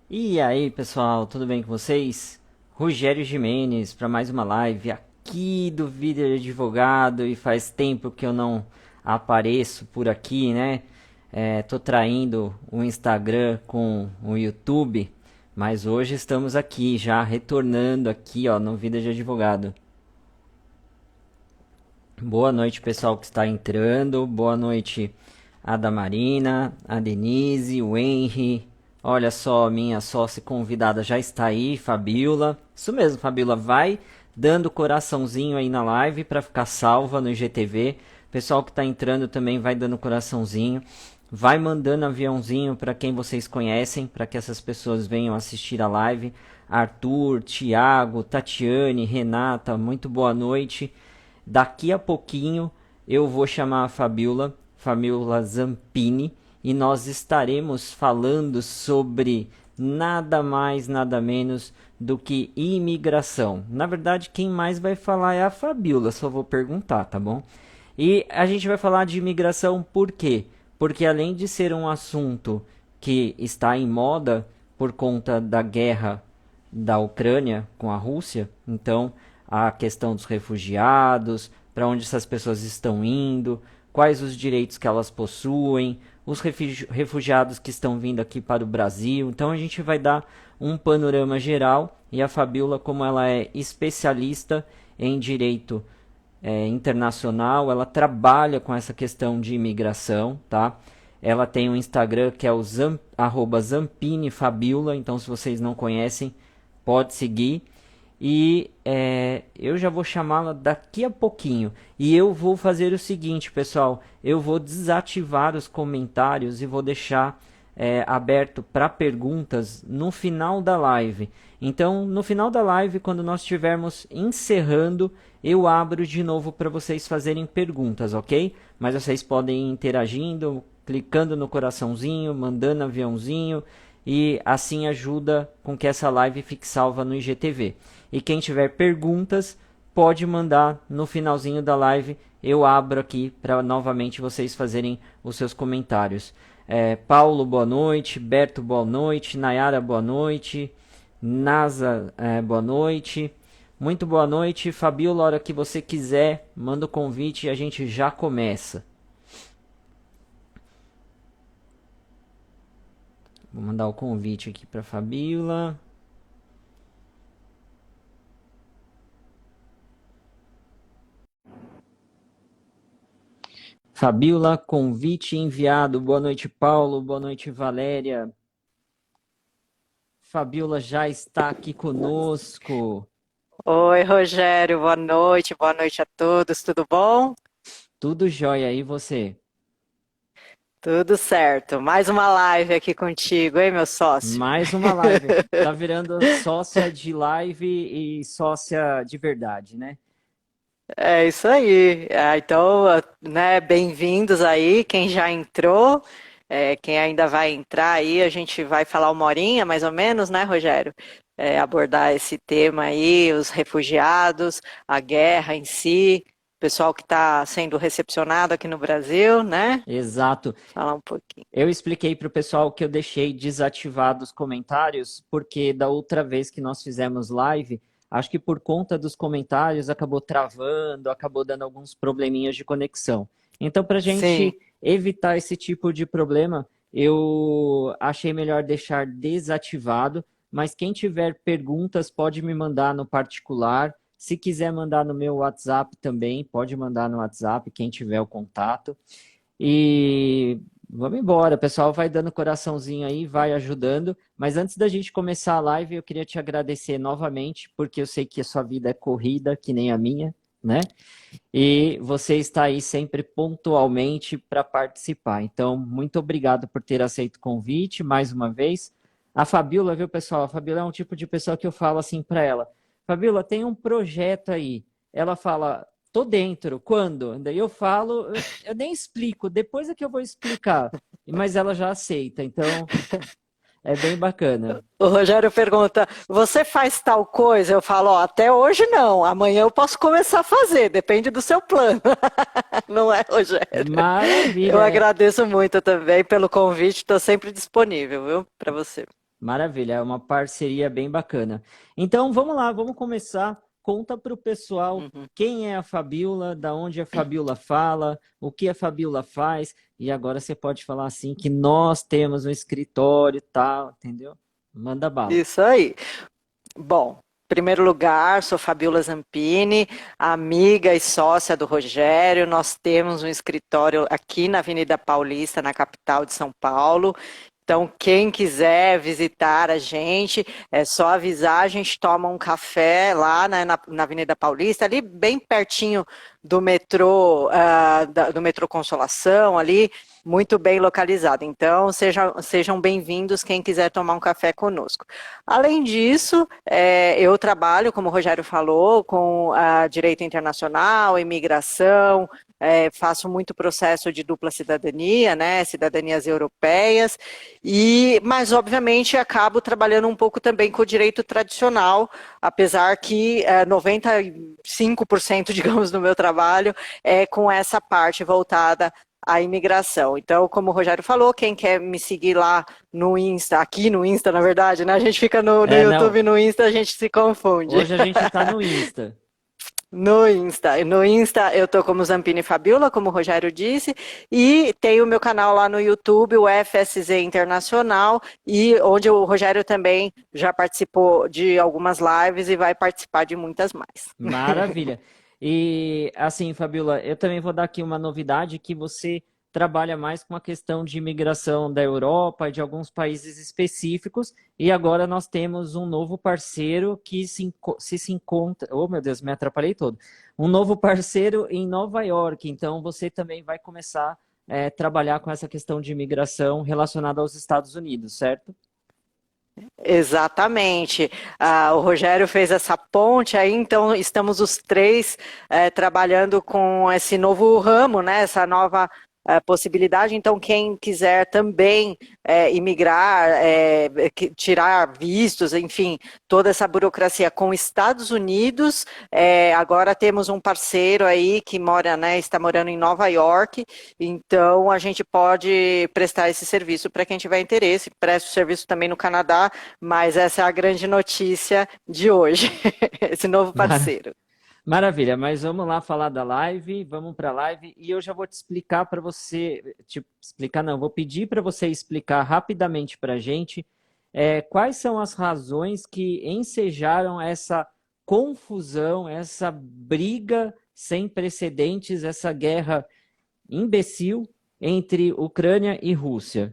E aí, pessoal, tudo bem com vocês? Rogério Jimenez para mais uma live aqui do Vida de Advogado e faz tempo que eu não apareço por aqui, né? Tô traindo o Instagram com o YouTube, mas hoje estamos aqui já retornando aqui, ó, no Vida de Advogado. Boa noite, pessoal que está entrando. Boa noite, a Damarina, a Denise, o Henry. Olha só, minha sócia convidada já está aí, Fabiola. Isso mesmo, Fabiola, vai dando coraçãozinho aí na live para ficar salva no IGTV. Pessoal que está entrando também vai dando coraçãozinho. Vai mandando aviãozinho para quem vocês conhecem, para que essas pessoas venham assistir a live. Arthur, Thiago, Tatiane, Renata, muito boa noite. Daqui a pouquinho eu vou chamar a Fabiola Zampini, e nós estaremos falando sobre nada mais, nada menos do que imigração. Na verdade, quem mais vai falar é a Fabiola, só vou perguntar, tá bom? E a gente vai falar de imigração por quê? Porque além de ser um assunto que está em moda por conta da guerra da Ucrânia com a Rússia, então a questão dos refugiados, para onde essas pessoas estão indo, quais os direitos que elas possuem, os refugiados que estão vindo aqui para o Brasil. Então a gente vai dar um panorama geral e a Fabiola, como ela é especialista em direito internacional, ela trabalha com essa questão de imigração, tá? Ela tem um Instagram que é o @zampinifabiola, então se vocês não conhecem, pode seguir. E eu já vou chamá-la daqui a pouquinho. E eu vou fazer o seguinte, pessoal. Eu vou desativar os comentários e vou deixar aberto para perguntas no final da live. Então, no final da live, quando nós estivermos encerrando, eu abro de novo para vocês fazerem perguntas, ok? Mas vocês podem ir interagindo, clicando no coraçãozinho, mandando aviãozinho, e assim ajuda com que essa live fique salva no IGTV. E quem tiver perguntas, pode mandar no finalzinho da live. Eu abro aqui para novamente vocês fazerem os seus comentários. Paulo, boa noite. Berto, boa noite. Nayara, boa noite. Nasa, boa noite. Muito boa noite. Fabiola, a hora que você quiser, manda o convite e a gente já começa. Vou mandar o convite aqui para Fabiola. Fabiola, convite enviado. Boa noite, Paulo. Boa noite, Valéria. Fabiola já está aqui conosco. Oi, Rogério, boa noite a todos, tudo bom? Tudo jóia aí, você? Tudo certo. Mais uma live aqui contigo, hein, meu sócio? Mais uma live. Tá virando sócia de live e sócia de verdade, né? É isso aí. Então, né, bem-vindos aí, quem já entrou, quem ainda vai entrar aí, a gente vai falar uma horinha, mais ou menos, né, Rogério? Abordar esse tema aí, os refugiados, a guerra em si, o pessoal que está sendo recepcionado aqui no Brasil, né? Exato. Falar um pouquinho. Eu expliquei para o pessoal que eu deixei desativados os comentários, porque da outra vez que nós fizemos live, acho que por conta dos comentários acabou travando, acabou dando alguns probleminhas de conexão. Então, para a Sim. gente evitar esse tipo de problema, eu achei melhor deixar desativado, mas quem tiver perguntas pode me mandar no particular. Se quiser mandar no meu WhatsApp também, pode mandar no WhatsApp, quem tiver o contato. E vamos embora, o pessoal vai dando coraçãozinho aí, vai ajudando. Mas antes da gente começar a live, eu queria te agradecer novamente, porque eu sei que a sua vida é corrida, que nem a minha, né? E você está aí sempre pontualmente para participar. Então, muito obrigado por ter aceito o convite mais uma vez. A Fabiola, viu, pessoal? A Fabiola é um tipo de pessoa que eu falo assim para ela: Fabiola, tem um projeto aí. Ela fala, tô dentro. Quando? Daí eu falo, eu nem explico, depois é que eu vou explicar. Mas ela já aceita, então é bem bacana. O Rogério pergunta: você faz tal coisa? Eu falo: ó, até hoje não, amanhã eu posso começar a fazer, depende do seu plano. Não é, Rogério? Eu Maravilha. agradeço muito também pelo convite, estou sempre disponível, viu, para você. Maravilha, é uma parceria bem bacana. Então vamos lá, vamos começar. Conta para o pessoal Uhum. quem é a Fabiola, da onde a Fabiola fala, o que a Fabiola faz, e agora você pode falar assim que nós temos um escritório e tal, entendeu? Manda bala. Isso aí. Bom, em primeiro lugar, sou Fabiola Zampini, amiga e sócia do Rogério. Nós temos um escritório aqui na Avenida Paulista, na capital de São Paulo. Então, quem quiser visitar a gente, é só avisar, a gente toma um café lá na Avenida Paulista, ali bem pertinho do metrô, do metrô Consolação, ali, muito bem localizado. Então, sejam bem-vindos quem quiser tomar um café conosco. Além disso, eu trabalho, como o Rogério falou, com direito internacional, imigração, faço muito processo de dupla cidadania, né, cidadanias europeias, mas obviamente acabo trabalhando um pouco também com o direito tradicional, apesar que 95%, digamos, do meu trabalho é com essa parte voltada à imigração. Então, como o Rogério falou, quem quer me seguir lá no Insta, aqui no Insta, na verdade, né? A gente fica no É, YouTube não, e no Insta, a gente se confunde. hoje a gente tá no Insta. No Insta eu tô como Zampini Fabiola, como o Rogério disse, e tenho o meu canal lá no YouTube, o FSZ Internacional, e onde o Rogério também já participou de algumas lives e vai participar de muitas mais. Maravilha. E assim, Fabiola, eu também vou dar aqui uma novidade que você trabalha mais com a questão de imigração da Europa e de alguns países específicos, e agora nós temos um novo parceiro que se encontra. Oh, meu Deus, me atrapalhei todo. Um novo parceiro em Nova York, então você também vai começar a trabalhar com essa questão de imigração relacionada aos Estados Unidos, certo? Exatamente. O Rogério fez essa ponte aí, então estamos os três trabalhando com esse novo ramo, né? Essa nova possibilidade. Então, quem quiser também imigrar, tirar vistos, enfim, toda essa burocracia com Estados Unidos, agora temos um parceiro aí que mora, né? Está morando em Nova York, então a gente pode prestar esse serviço para quem tiver interesse. Presta o serviço também no Canadá, mas essa é a grande notícia de hoje, esse novo parceiro. Maravilha, mas vamos lá falar da live, vamos para a live e eu já vou te explicar para você, explicar não, vou pedir para você explicar rapidamente para a gente quais são as razões que ensejaram essa confusão, essa briga sem precedentes, essa guerra imbecil entre Ucrânia e Rússia.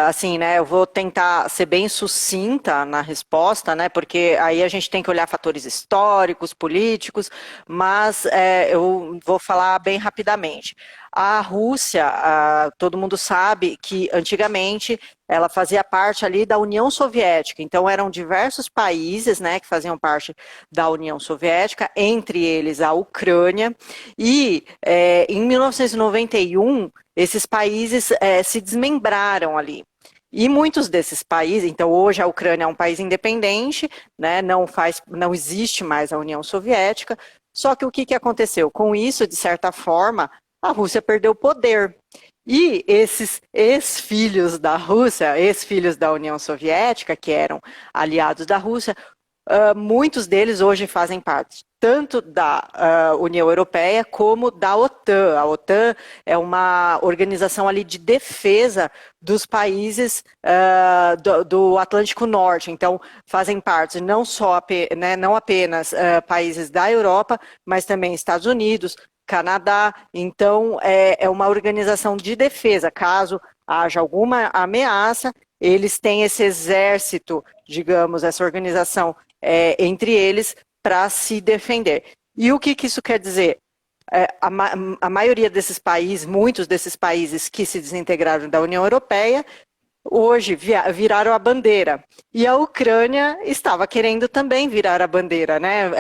Assim, né, eu vou tentar ser bem sucinta na resposta, né, porque aí a gente tem que olhar fatores históricos, políticos, mas eu vou falar bem rapidamente. A Rússia, todo mundo sabe que antigamente ela fazia parte ali da União Soviética, então eram diversos países, né, que faziam parte da União Soviética, entre eles a Ucrânia, e em 1991 esses países se desmembraram ali. E muitos desses países, então hoje a Ucrânia é um país independente, né, não existe mais a União Soviética, só que o que aconteceu? Com isso, de certa forma, a Rússia perdeu poder. E esses ex-filhos da Rússia, ex-filhos da União Soviética, que eram aliados da Rússia, muitos deles hoje fazem parte tanto da União Europeia como da OTAN. A OTAN é uma organização ali de defesa dos países do Atlântico Norte. Então, fazem parte não apenas países da Europa, mas também Estados Unidos, Canadá. Então, é uma organização de defesa. Caso haja alguma ameaça, eles têm esse exército, digamos, essa organização entre eles para se defender. E o que isso quer dizer? A maioria desses países, muitos desses países que se desintegraram da União Europeia, hoje viraram a bandeira. E a Ucrânia estava querendo também virar a bandeira, né?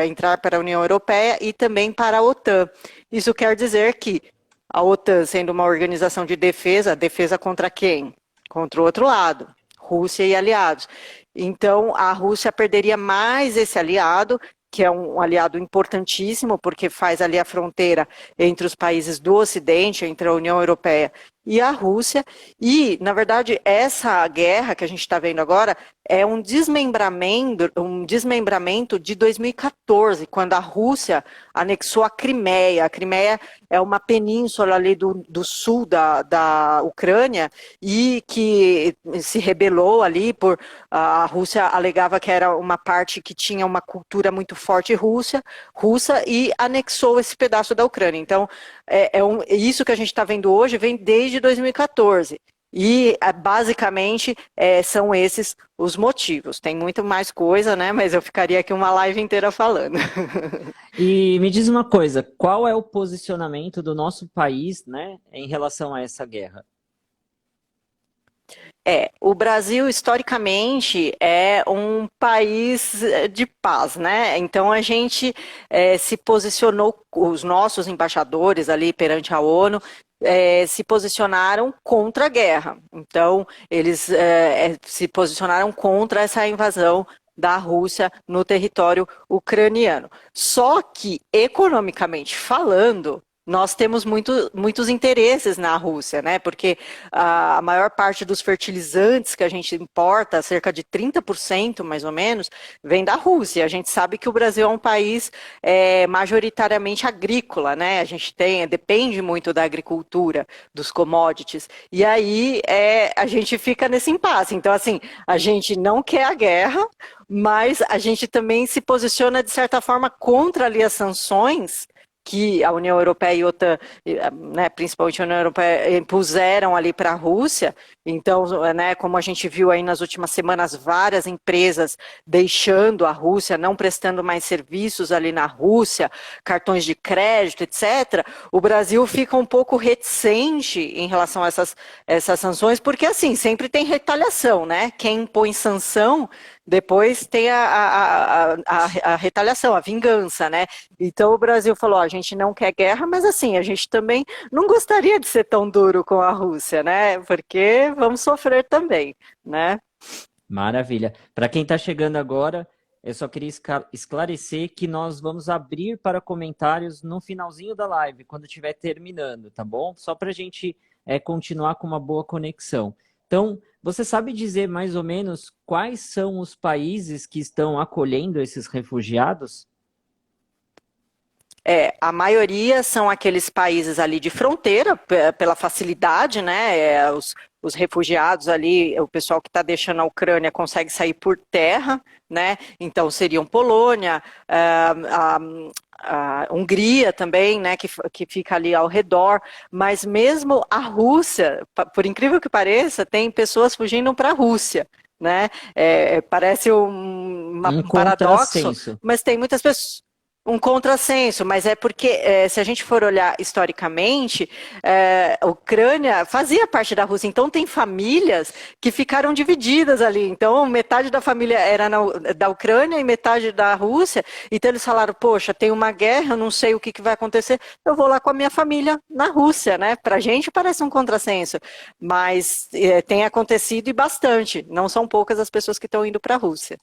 Entrar para a União Europeia e também para a OTAN. Isso quer dizer que a OTAN, sendo uma organização de defesa, defesa contra quem? Contra o outro lado, Rússia e aliados. Então, a Rússia perderia mais esse aliado, que é um aliado importantíssimo, porque faz ali a fronteira entre os países do Ocidente, entre a União Europeia e a Rússia. E, na verdade, essa guerra que a gente está vendo agora é um desmembramento de 2014, quando a Rússia anexou a Crimeia. A Crimeia é uma península ali do sul da Ucrânia e que se rebelou ali por a Rússia alegava que era uma parte que tinha uma cultura muito forte russa e anexou esse pedaço da Ucrânia. Então, isso que a gente está vendo hoje vem desde 2014. E basicamente são esses os motivos. Tem muito mais coisa, né? Mas eu ficaria aqui uma live inteira falando. E me diz uma coisa, qual é o posicionamento do nosso país, né, em relação a essa guerra? O Brasil, historicamente, é um país de paz, né? Então, a gente se posicionou, os nossos embaixadores ali perante a ONU, se posicionaram contra a guerra. Então, eles se posicionaram contra essa invasão da Rússia no território ucraniano. Só que, economicamente falando, nós temos muitos interesses na Rússia, né? Porque a maior parte dos fertilizantes que a gente importa, cerca de 30% mais ou menos, vem da Rússia. A gente sabe que o Brasil é um país majoritariamente agrícola, né? A gente depende muito da agricultura, dos commodities. E aí a gente fica nesse impasse. Então, assim, a gente não quer a guerra, mas a gente também se posiciona, de certa forma, contra ali as sanções que a União Europeia e OTAN, né, principalmente a União Europeia, impuseram ali para a Rússia. Então, né, como a gente viu aí nas últimas semanas, várias empresas deixando a Rússia, não prestando mais serviços ali na Rússia, cartões de crédito, etc. O Brasil fica um pouco reticente em relação a essas sanções, porque assim, sempre tem retaliação, né? Quem impõe sanção depois tem a retaliação, a vingança, né? Então o Brasil falou, a gente não quer guerra, mas assim, a gente também não gostaria de ser tão duro com a Rússia, né? Porque vamos sofrer também, né? Maravilha. Para quem está chegando agora, eu só queria esclarecer que nós vamos abrir para comentários no finalzinho da live, quando estiver terminando, tá bom? Só para a gente continuar com uma boa conexão. Então, você sabe dizer mais ou menos quais são os países que estão acolhendo esses refugiados? A maioria são aqueles países ali de fronteira, pela facilidade, né? Os refugiados ali, o pessoal que está deixando a Ucrânia consegue sair por terra, né? Então seriam Polônia, a Hungria também, né? Que fica ali ao redor, mas mesmo a Rússia, por incrível que pareça, tem pessoas fugindo para a Rússia. Né? Parece Um um paradoxo, contrassenso. mas tem muitas pessoas. Um contrassenso, mas é porque, se a gente for olhar historicamente, a Ucrânia fazia parte da Rússia, então tem famílias que ficaram divididas ali. Então, metade da família era da Ucrânia e metade da Rússia. Então, eles falaram: poxa, tem uma guerra, eu não sei o que vai acontecer, eu vou lá com a minha família na Rússia, né? Pra gente parece um contrassenso, mas tem acontecido e bastante. Não são poucas as pessoas que estão indo para a Rússia.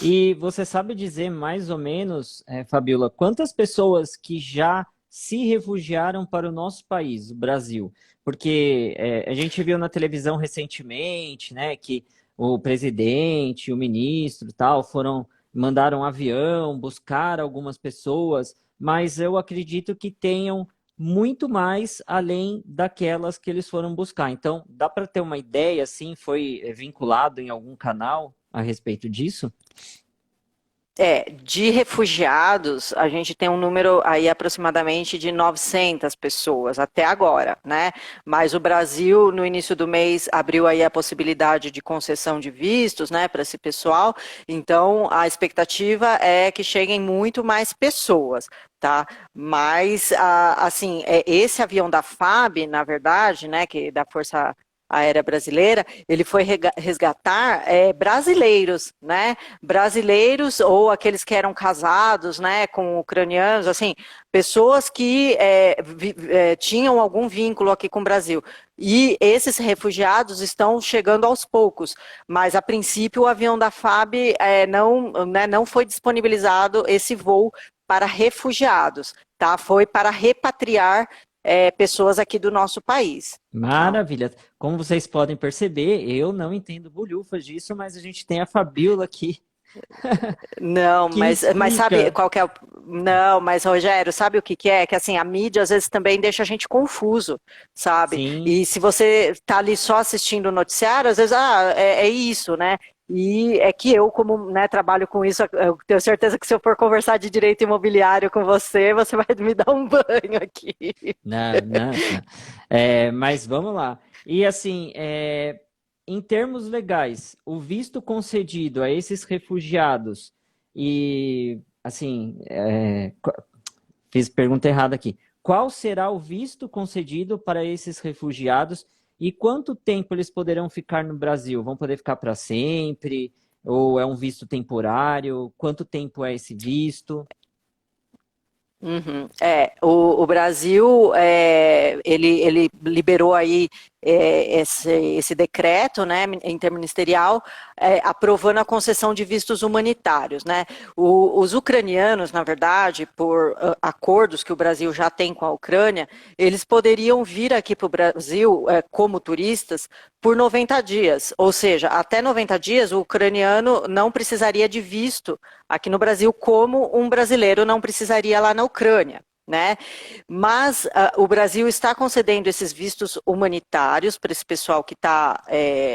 E você sabe dizer mais ou menos, Fabiola, quantas pessoas que já se refugiaram para o nosso país, o Brasil? Porque a gente viu na televisão recentemente, né, que o presidente, o ministro, e tal, mandaram um avião buscar algumas pessoas, mas eu acredito que tenham muito mais além daquelas que eles foram buscar. Então, dá para ter uma ideia, assim, foi vinculado em algum canal a respeito disso? De refugiados, a gente tem um número aí aproximadamente de 900 pessoas até agora, né? Mas o Brasil, no início do mês, abriu aí a possibilidade de concessão de vistos, né, para esse pessoal. Então, a expectativa é que cheguem muito mais pessoas, tá? Mas, assim, esse avião da FAB, na verdade, né, que da Força Aérea Brasileira, ele foi resgatar brasileiros, né? Brasileiros ou aqueles que eram casados, né, com ucranianos, assim, pessoas que tinham algum vínculo aqui com o Brasil. E esses refugiados estão chegando aos poucos, mas a princípio o avião da FAB não foi disponibilizado esse voo para refugiados, tá? Foi para repatriar pessoas aqui do nosso país. Tá? Maravilha. Como vocês podem perceber, eu não entendo bolhufas disso, mas a gente tem a Fabiola aqui Não, que mas sabe explica. qual que é o... Não, mas Rogério, sabe o que que é? Que assim, a mídia às vezes também deixa a gente confuso, sabe? Sim, E se você tá ali só assistindo o noticiário, às vezes, é isso, né? E é que eu, como, né, trabalho com isso, eu tenho certeza que se eu for conversar de direito imobiliário com você, você vai me dar um banho aqui. não, não, não. Mas vamos lá. E assim, em termos legais, o visto concedido a esses refugiados e assim, fiz pergunta errada aqui. Qual será o visto concedido para esses refugiados e quanto tempo eles poderão ficar no Brasil? Vão poder ficar para sempre? Ou é um visto temporário? Quanto tempo é esse visto? Uhum. O Brasil, ele liberou aí esse decreto, né, interministerial, aprovando a concessão de vistos humanitários, né? Os ucranianos, na verdade, por acordos que o Brasil já tem com a Ucrânia, eles poderiam vir aqui para o Brasil como turistas por 90 dias, ou seja, até 90 dias o ucraniano não precisaria de visto aqui no Brasil, como um brasileiro não precisaria lá na Ucrânia. Né? Mas o Brasil está concedendo esses vistos humanitários para esse pessoal que está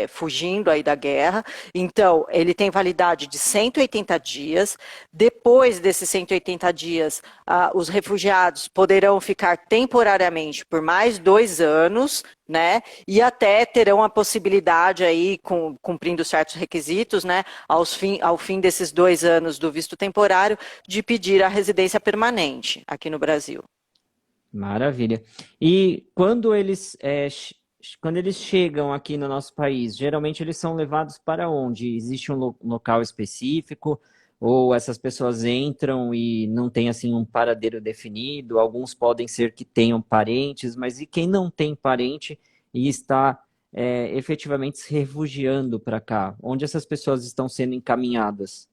fugindo aí da guerra. Então, ele tem validade de 180 dias. Depois desses 180 dias, os refugiados poderão ficar temporariamente por mais 2 anos, né? E até terão a possibilidade aí, cumprindo certos requisitos, né? Ao fim desses 2 anos do visto temporário, de pedir a residência permanente aqui no Brasil. Maravilha. E quando eles chegam aqui no nosso país, geralmente eles são levados para onde? Existe um local específico? Ou essas pessoas entram e não tem assim um paradeiro definido? Alguns podem ser que tenham parentes, mas e quem não tem parente e está efetivamente se refugiando para cá? Onde essas pessoas estão sendo encaminhadas?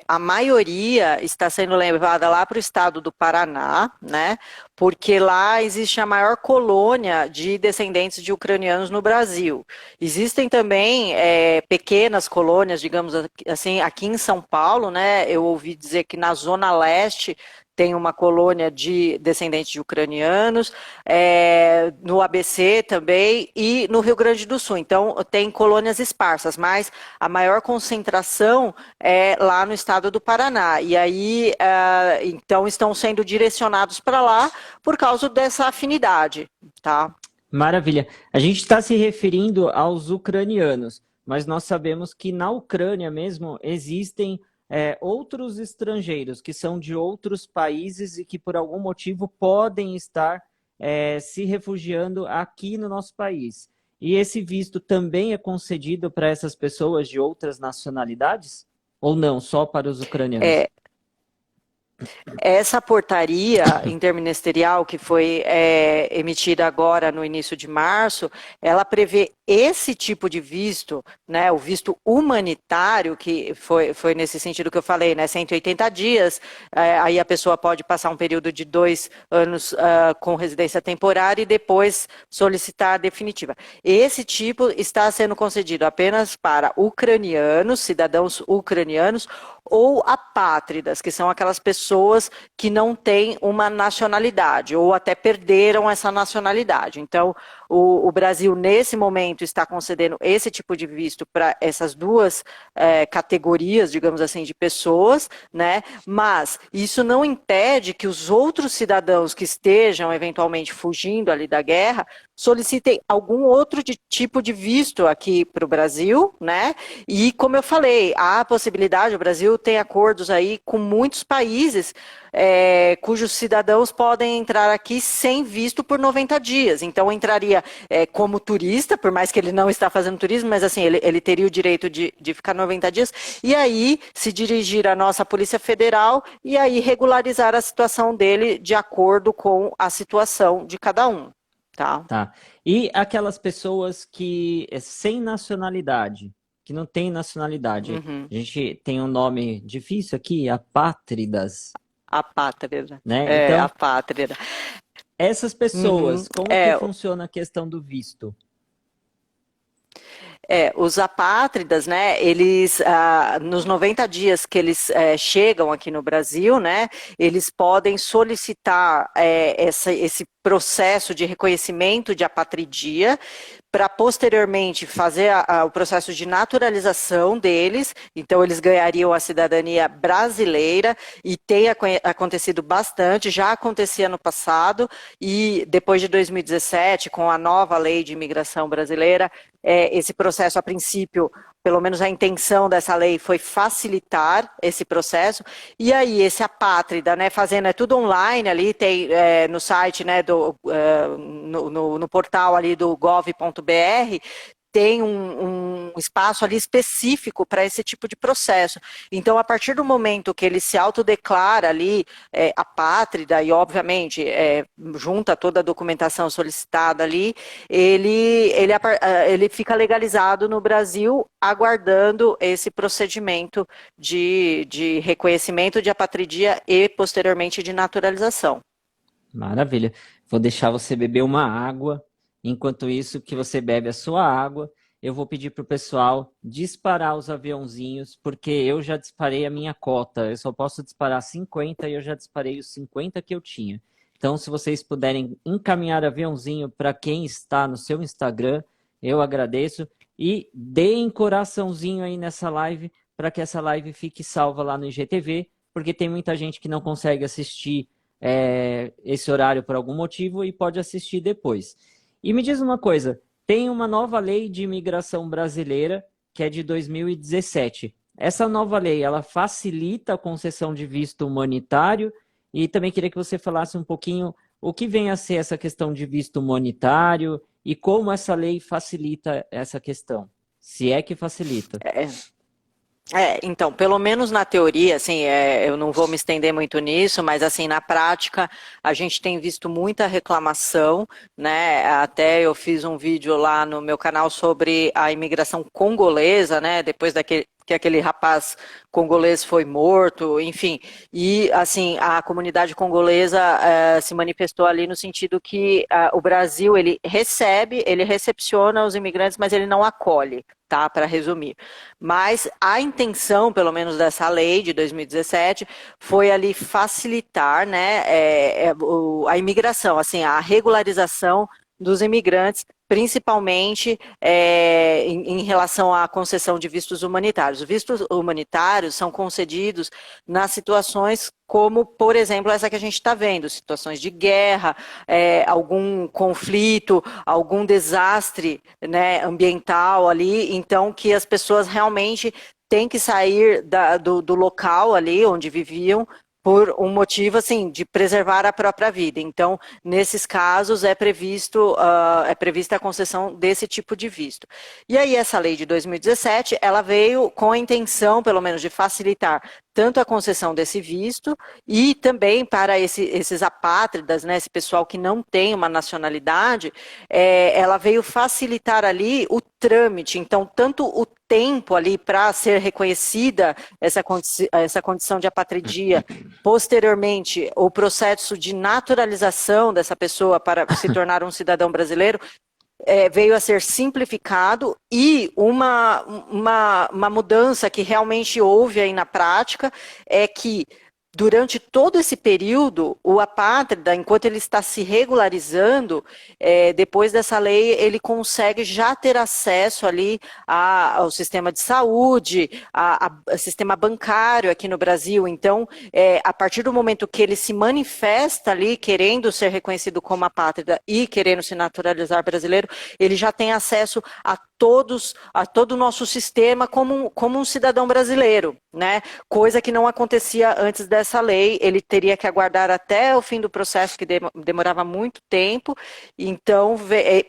A maioria está sendo levada lá para o estado do Paraná, né? Porque lá existe a maior colônia de descendentes de ucranianos no Brasil. Existem também pequenas colônias, digamos assim, aqui em São Paulo, né? Eu ouvi dizer que na Zona Leste tem uma colônia de descendentes de ucranianos, no ABC também e no Rio Grande do Sul. Então, tem colônias esparsas, mas a maior concentração lá no estado do Paraná. E aí, então, estão sendo direcionados para lá por causa dessa afinidade, tá? Maravilha. A gente está se referindo aos ucranianos, mas nós sabemos que na Ucrânia mesmo existem outros estrangeiros que são de outros países e que por algum motivo podem estar se refugiando aqui no nosso país. E esse visto também é concedido para essas pessoas de outras nacionalidades? Ou não, só para os ucranianos? É, Essa portaria interministerial que foi emitida agora no início de março, ela prevê esse tipo de visto, né, o visto humanitário, que foi nesse sentido que eu falei, né, 180 dias, aí a pessoa pode passar um período de 2 anos com residência temporária e depois solicitar a definitiva. Esse tipo está sendo concedido apenas para ucranianos, cidadãos ucranianos, ou apátridas, que são aquelas pessoas que não têm uma nacionalidade ou até perderam essa nacionalidade. Então, o Brasil, nesse momento, está concedendo esse tipo de visto para essas duas categorias, digamos assim, de pessoas, né? Mas isso não impede que os outros cidadãos que estejam eventualmente fugindo ali da guerra solicitem algum outro tipo de visto aqui para o Brasil, né? E como eu falei, há a possibilidade, o Brasil tem acordos aí com muitos países cujos cidadãos podem entrar aqui sem visto por 90 dias. Então entraria como turista, por mais que ele não está fazendo turismo, mas assim, ele teria o direito de ficar 90 dias, e aí se dirigir à nossa Polícia Federal e aí regularizar a situação dele de acordo com a situação de cada um. Tá? Tá. E aquelas pessoas que sem nacionalidade, que não têm nacionalidade, Uhum. a gente tem um nome difícil aqui, apátridas. Apátrida. né? É, Então, apátrida. essas Uhum. pessoas, como que funciona a questão do visto? Os apátridas, né, eles, nos 90 dias que eles chegam aqui no Brasil, né, eles podem solicitar esse processo de reconhecimento de apatridia para posteriormente fazer o processo de naturalização deles, então eles ganhariam a cidadania brasileira e tem acontecido bastante, já acontecia no passado e depois de 2017, com a nova lei de imigração brasileira, esse processo, a princípio, pelo menos a intenção dessa lei foi facilitar esse processo, e aí esse apátrida, né, fazendo, é tudo online ali, tem no site, né, no portal ali do gov.br, tem um espaço ali específico para esse tipo de processo. Então, a partir do momento que ele se autodeclara ali apátrida e, obviamente, junta toda a documentação solicitada ali, ele fica legalizado no Brasil, aguardando esse procedimento de reconhecimento de apatridia e, posteriormente, de naturalização. Maravilha. Vou deixar você beber uma água. Enquanto isso, que você bebe a sua água, eu vou pedir para o pessoal disparar os aviãozinhos, porque eu já disparei a minha cota. Eu só posso disparar 50 e eu já disparei os 50 que eu tinha. Então, se vocês puderem encaminhar aviãozinho para quem está no seu Instagram, eu agradeço. E deem coraçãozinho aí nessa live, para que essa live fique salva lá no IGTV, porque tem muita gente que não consegue assistir esse horário por algum motivo e pode assistir depois. E me diz uma coisa, tem uma nova lei de imigração brasileira que é de 2017. Essa nova lei, ela facilita a concessão de visto humanitário e também queria que você falasse um pouquinho o que vem a ser essa questão de visto humanitário e como essa lei facilita essa questão, se é que facilita. Então, pelo menos na teoria, assim, eu não vou me estender muito nisso, mas assim, na prática, a gente tem visto muita reclamação, né? Até eu fiz um vídeo lá no meu canal sobre a imigração congolesa, né? Depois que aquele rapaz congolês foi morto, enfim, e assim, a comunidade congolesa se manifestou ali no sentido que o Brasil, ele recepciona os imigrantes, mas ele não acolhe. Tá, para resumir. Mas a intenção, pelo menos dessa lei de 2017, foi ali facilitar, né, a imigração, assim, a regularização dos imigrantes, principalmente em relação à concessão de vistos humanitários. Os vistos humanitários são concedidos nas situações como, por exemplo, essa que a gente está vendo, situações de guerra, algum conflito, algum desastre, né, ambiental ali, então que as pessoas realmente têm que sair do local ali onde viviam por um motivo assim de preservar a própria vida. Então, nesses casos é prevista a concessão desse tipo de visto. E aí essa lei de 2017, ela veio com a intenção, pelo menos, de facilitar tanto a concessão desse visto e também para esses apátridas, né, esse pessoal que não tem uma nacionalidade, ela veio facilitar ali o trâmite. Então, tanto o tempo ali para ser reconhecida essa condição de apatridia, posteriormente o processo de naturalização dessa pessoa para se tornar um cidadão brasileiro, veio a ser simplificado e uma mudança que realmente houve aí na prática é que durante todo esse período, o apátrida, enquanto ele está se regularizando, depois dessa lei, ele consegue já ter acesso ali ao sistema de saúde, ao sistema bancário aqui no Brasil. Então, a partir do momento que ele se manifesta ali, querendo ser reconhecido como apátrida e querendo se naturalizar brasileiro, ele já tem acesso a todo o nosso sistema como um cidadão brasileiro, né? Coisa que não acontecia antes dessa lei, ele teria que aguardar até o fim do processo, que demorava muito tempo, então,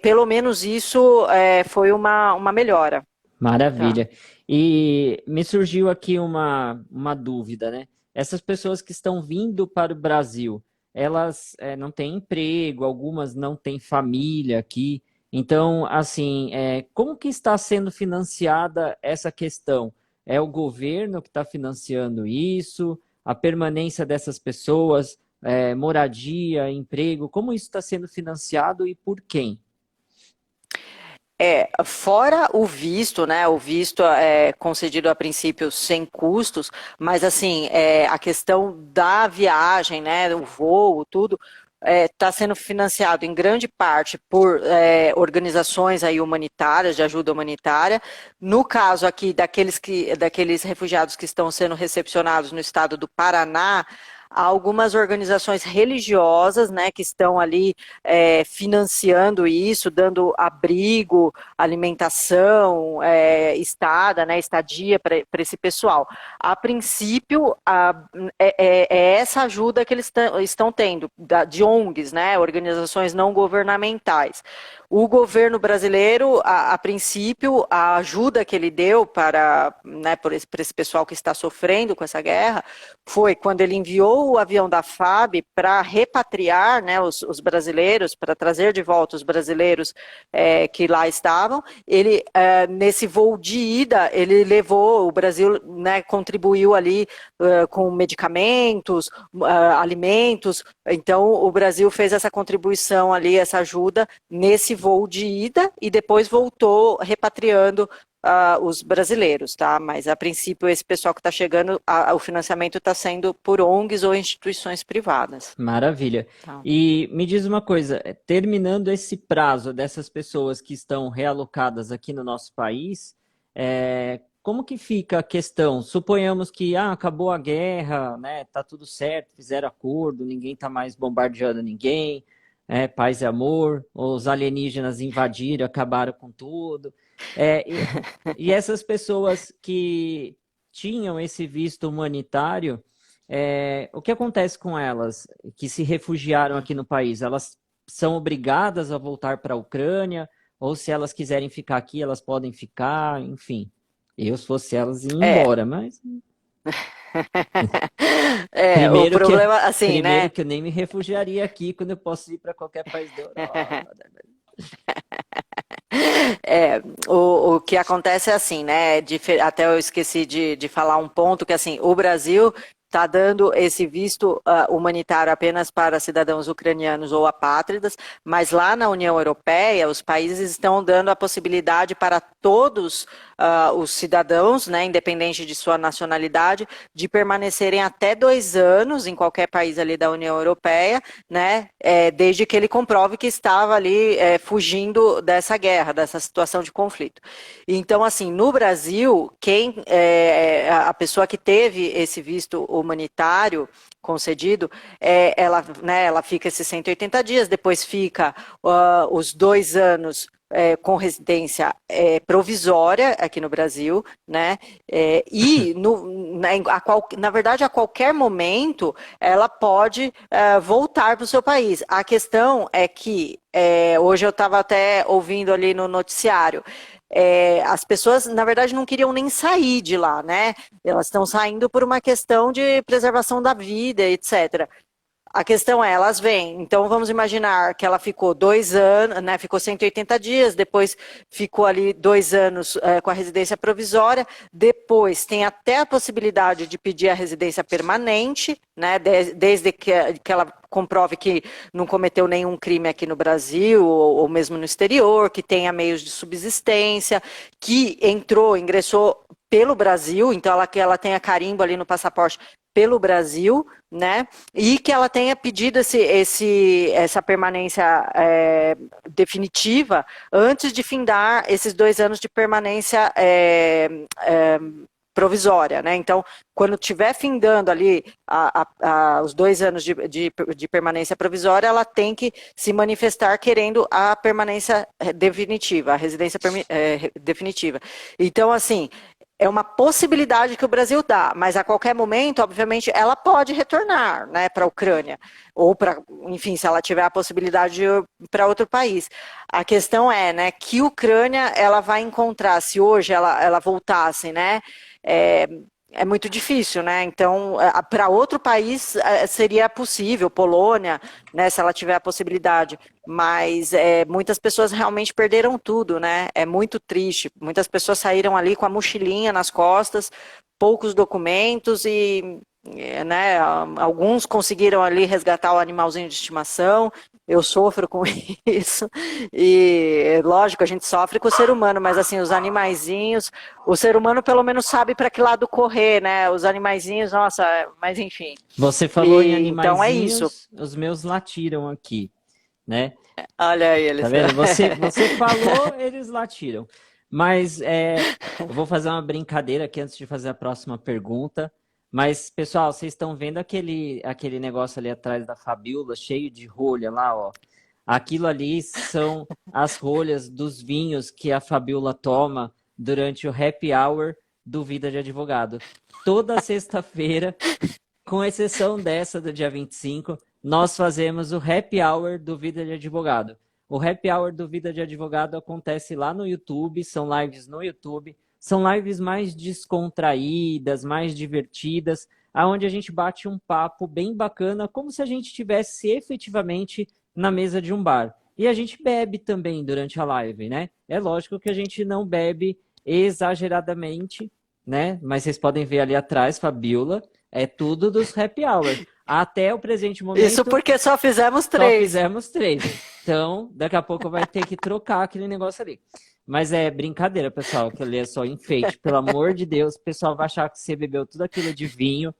pelo menos isso foi uma melhora. Tá. Maravilha. E me surgiu aqui uma dúvida, né? Essas pessoas que estão vindo para o Brasil, elas não têm emprego, algumas não têm família aqui. Então, assim, como que está sendo financiada essa questão? É o governo que está financiando isso? a permanência dessas pessoas, moradia, emprego, como isso está sendo financiado e por quem? Fora o visto, né? O visto é concedido a princípio sem custos, mas assim, a questão da viagem, né? O voo, tudo, está sendo financiado em grande parte por organizações aí humanitárias, de ajuda humanitária. No caso aqui daqueles refugiados que estão sendo recepcionados no estado do Paraná, há algumas organizações religiosas, né, que estão ali financiando isso, dando abrigo, alimentação, né, estadia para esse pessoal. A princípio, é essa ajuda que eles estão tendo, de ONGs, né, organizações não governamentais. O governo brasileiro, a princípio, a ajuda que ele deu para, né, para esse pessoal que está sofrendo com essa guerra, foi quando ele enviou o avião da FAB para repatriar, né, os brasileiros, para trazer de volta os brasileiros que lá estavam. Ele, nesse voo de ida, ele levou, o Brasil, né, contribuiu ali com medicamentos, alimentos. Então, o Brasil fez essa contribuição ali, essa ajuda, nesse voo de ida e depois voltou repatriando os brasileiros, tá? Mas a princípio esse pessoal que está chegando, o financiamento está sendo por ONGs ou instituições privadas. Maravilha. Tá. E me diz uma coisa, terminando esse prazo dessas pessoas que estão realocadas aqui no nosso país, como que fica a questão? Suponhamos que acabou a guerra, né? Tá tudo certo, fizeram acordo, ninguém está mais bombardeando ninguém, paz e amor, os alienígenas invadiram, acabaram com tudo. E essas pessoas que tinham esse visto humanitário, o que acontece com elas que se refugiaram aqui no país? Elas são obrigadas a voltar para a Ucrânia, ou se elas quiserem ficar aqui, elas podem ficar, enfim. Eu, se fosse elas, ia É, embora, mas o primeiro que, problema, assim, primeiro né? que eu nem me refugiaria aqui quando eu posso ir para qualquer país da Europa. É, o que acontece é assim, né? Até eu esqueci de falar um ponto que assim, o Brasil está dando esse visto humanitário apenas para cidadãos ucranianos ou apátridas, mas lá na União Europeia os países estão dando a possibilidade para todos os cidadãos, né, independente de sua nacionalidade, de permanecerem até 2 anos em qualquer país ali da União Europeia, né, desde que ele comprove que estava ali fugindo dessa guerra, dessa situação de conflito. Então, assim, no Brasil, a pessoa que teve esse visto humanitário concedido, ela fica esses 180 dias, depois fica os 2 anos com residência provisória aqui no Brasil, né? Na verdade, a qualquer momento ela pode voltar para o seu país. A questão é que hoje eu estava até ouvindo ali no noticiário. As pessoas, na verdade, não queriam nem sair de lá, né? Elas estão saindo por uma questão de preservação da vida, etc. A questão é, elas vêm. Então, vamos imaginar que ela ficou 2 anos, né? Ficou 180 dias, depois ficou ali 2 anos com a residência provisória, depois tem até a possibilidade de pedir a residência permanente, né? Desde que ela comprove que não cometeu nenhum crime aqui no Brasil ou mesmo no exterior, que tenha meios de subsistência, que ingressou pelo Brasil, então ela tenha carimbo ali no passaporte pelo Brasil, né? E que ela tenha pedido essa permanência definitiva antes de findar esses 2 anos de permanência provisória, né? Então, quando estiver findando ali os 2 anos de permanência provisória, ela tem que se manifestar querendo a permanência definitiva, a residência definitiva. Então, assim, é uma possibilidade que o Brasil dá, mas a qualquer momento, obviamente, ela pode retornar, né, para a Ucrânia, ou para, enfim, se ela tiver a possibilidade de ir para outro país. A questão é, né, que Ucrânia ela vai encontrar, se hoje ela voltasse, né, é muito difícil, né? Então, para outro país seria possível, Polônia, né, se ela tiver a possibilidade. Mas muitas pessoas realmente perderam tudo, né? É muito triste. Muitas pessoas saíram ali com a mochilinha nas costas, poucos documentos e né? Alguns conseguiram ali resgatar o animalzinho de estimação. Eu sofro com isso. E, lógico, a gente sofre com o ser humano, mas assim, os animaizinhos, o ser humano pelo menos sabe para que lado correr, né? Os animaizinhos, nossa, mas enfim. Você falou em E, então é isso. animaizinhos, os meus latiram aqui, né? Olha aí, Tá eles. vendo? Você falou, eles latiram. Mas eu vou fazer uma brincadeira aqui antes de fazer a próxima pergunta. Mas, pessoal, vocês estão vendo aquele negócio ali atrás da Fabiola, cheio de rolha lá, ó. Aquilo ali são as rolhas dos vinhos que a Fabiola toma durante o happy hour do Vida de Advogado. Toda sexta-feira, com exceção dessa do dia 25, nós fazemos o happy hour do Vida de Advogado. O happy hour do Vida de Advogado acontece lá no YouTube, são lives no YouTube, são lives mais descontraídas, mais divertidas, aonde a gente bate um papo bem bacana, como se a gente estivesse efetivamente na mesa de um bar. E a gente bebe também durante a live, né? É lógico que a gente não bebe exageradamente, né? Mas vocês podem ver ali atrás, Fabiola, é tudo dos happy hour. Até o presente Isso momento, porque só fizemos só 3. fizemos 3. Então, daqui a pouco vai ter que trocar aquele negócio ali. Mas é brincadeira, pessoal, que ali é só enfeite. Pelo amor de Deus, o pessoal vai achar que você bebeu tudo aquilo de vinho,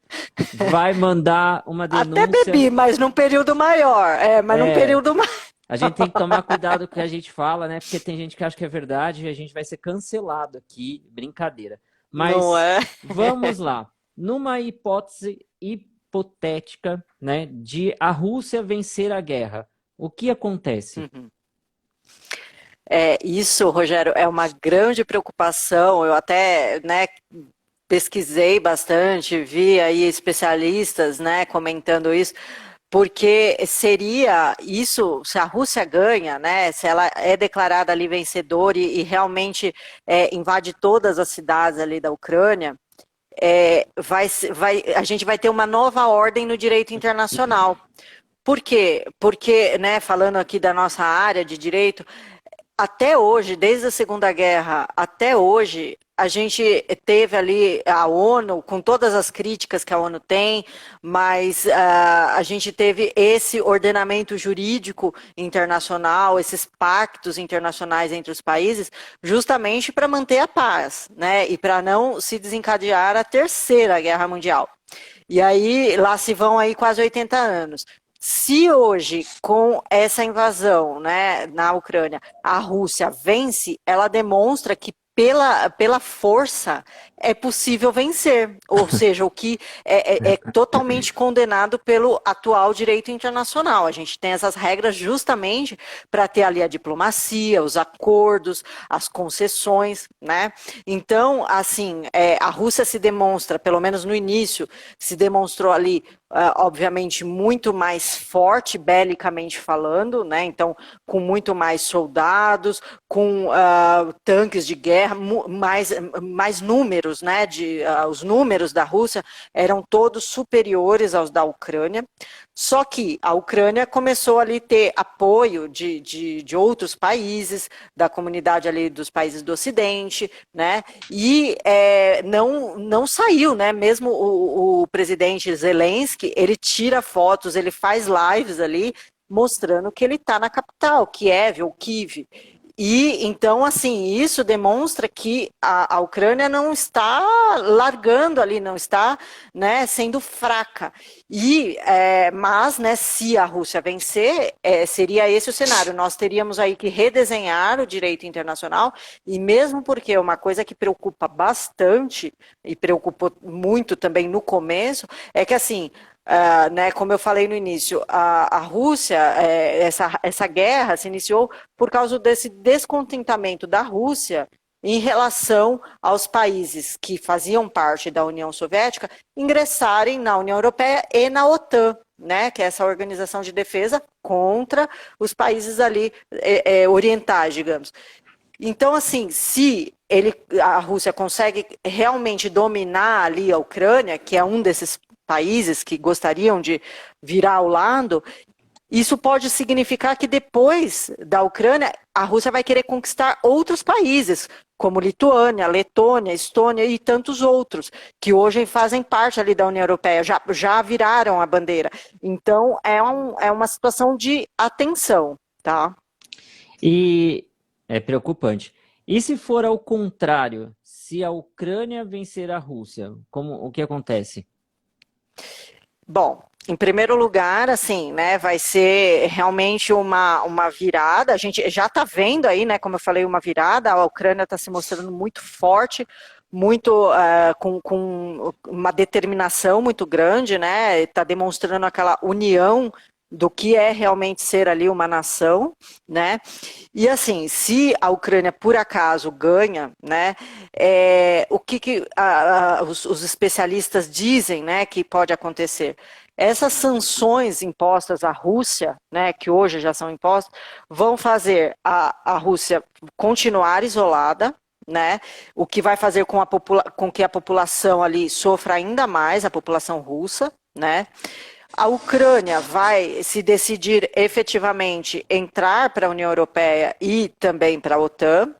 vai mandar uma Até denúncia. bebi, mas num período maior. Mas num período maior. A gente tem que tomar cuidado com o que a gente fala, né? Porque tem gente que acha que é verdade e a gente vai ser cancelado aqui. Brincadeira. Mas Não é? vamos lá. Numa hipótese hipotética, né, de a Rússia vencer a guerra, o que acontece? Isso, Rogério, é uma grande preocupação. Eu até, né, pesquisei bastante, vi aí especialistas, né, comentando isso, porque seria isso, se a Rússia ganha, né, se ela é declarada ali vencedora e realmente invade todas as cidades ali da Ucrânia, a gente vai ter uma nova ordem no direito internacional. Por quê? Porque, né, falando aqui da nossa área de direito, até hoje, desde a Segunda Guerra até hoje, a gente teve ali a ONU, com todas as críticas que a ONU tem, mas a gente teve esse ordenamento jurídico internacional, esses pactos internacionais entre os países, justamente para manter a paz, né? E para não se desencadear a Terceira Guerra Mundial. E aí, lá se vão aí quase 80 anos. Se hoje, com essa invasão, né, na Ucrânia, a Rússia vence, ela demonstra que pela força é possível vencer, ou seja, o que é totalmente condenado pelo atual direito internacional. A gente tem essas regras justamente para ter ali a diplomacia, os acordos, as concessões, né? Então, assim, a Rússia se demonstra, pelo menos no início, se demonstrou ali obviamente muito mais forte, belicamente falando, né? Então, com muito mais soldados, com tanques de guerra, mais números, né? Os números da Rússia eram todos superiores aos da Ucrânia. Só que a Ucrânia começou ali a ter apoio de outros países, da comunidade ali dos países do Ocidente, né? E não saiu, né? Mesmo o presidente Zelensky, ele tira fotos, ele faz lives ali, mostrando que ele está na capital, Kiev ou Kiev. E então, assim, isso demonstra que a Ucrânia não está largando ali, não está, né, sendo fraca. Mas, né, se a Rússia vencer, seria esse o cenário. Nós teríamos aí que redesenhar o direito internacional, e mesmo porque é uma coisa que preocupa bastante, e preocupou muito também no começo, é que assim, né, como eu falei no início, a Rússia, essa guerra se iniciou por causa desse descontentamento da Rússia em relação aos países que faziam parte da União Soviética ingressarem na União Europeia e na OTAN, né, que é essa organização de defesa contra os países ali orientais, digamos. Então, assim, se a Rússia consegue realmente dominar ali a Ucrânia, que é um desses países que gostariam de virar ao lado, Isso pode significar que depois da Ucrânia, a Rússia vai querer conquistar outros países, como Lituânia, Letônia, Estônia e tantos outros, que hoje fazem parte ali da União Europeia, já viraram a bandeira. Então, é uma situação de atenção, tá? E é preocupante. E se for ao contrário, se a Ucrânia vencer a Rússia, como o que acontece? Bom, em primeiro lugar, assim, né, vai ser realmente uma virada. A gente já está vendo aí, né, como eu falei, uma virada. A Ucrânia está se mostrando muito forte, muito com uma determinação muito grande, né? Está demonstrando aquela união do que é realmente ser ali uma nação, né? E assim, se a Ucrânia por acaso ganha, né, o que os especialistas dizem, né, que pode acontecer? Essas sanções impostas à Rússia, né, que hoje já são impostas, vão fazer a Rússia continuar isolada, né, o que vai fazer com que a população ali sofra ainda mais, a população russa, né? A Ucrânia vai se decidir efetivamente entrar para a União Europeia e também para a OTAN,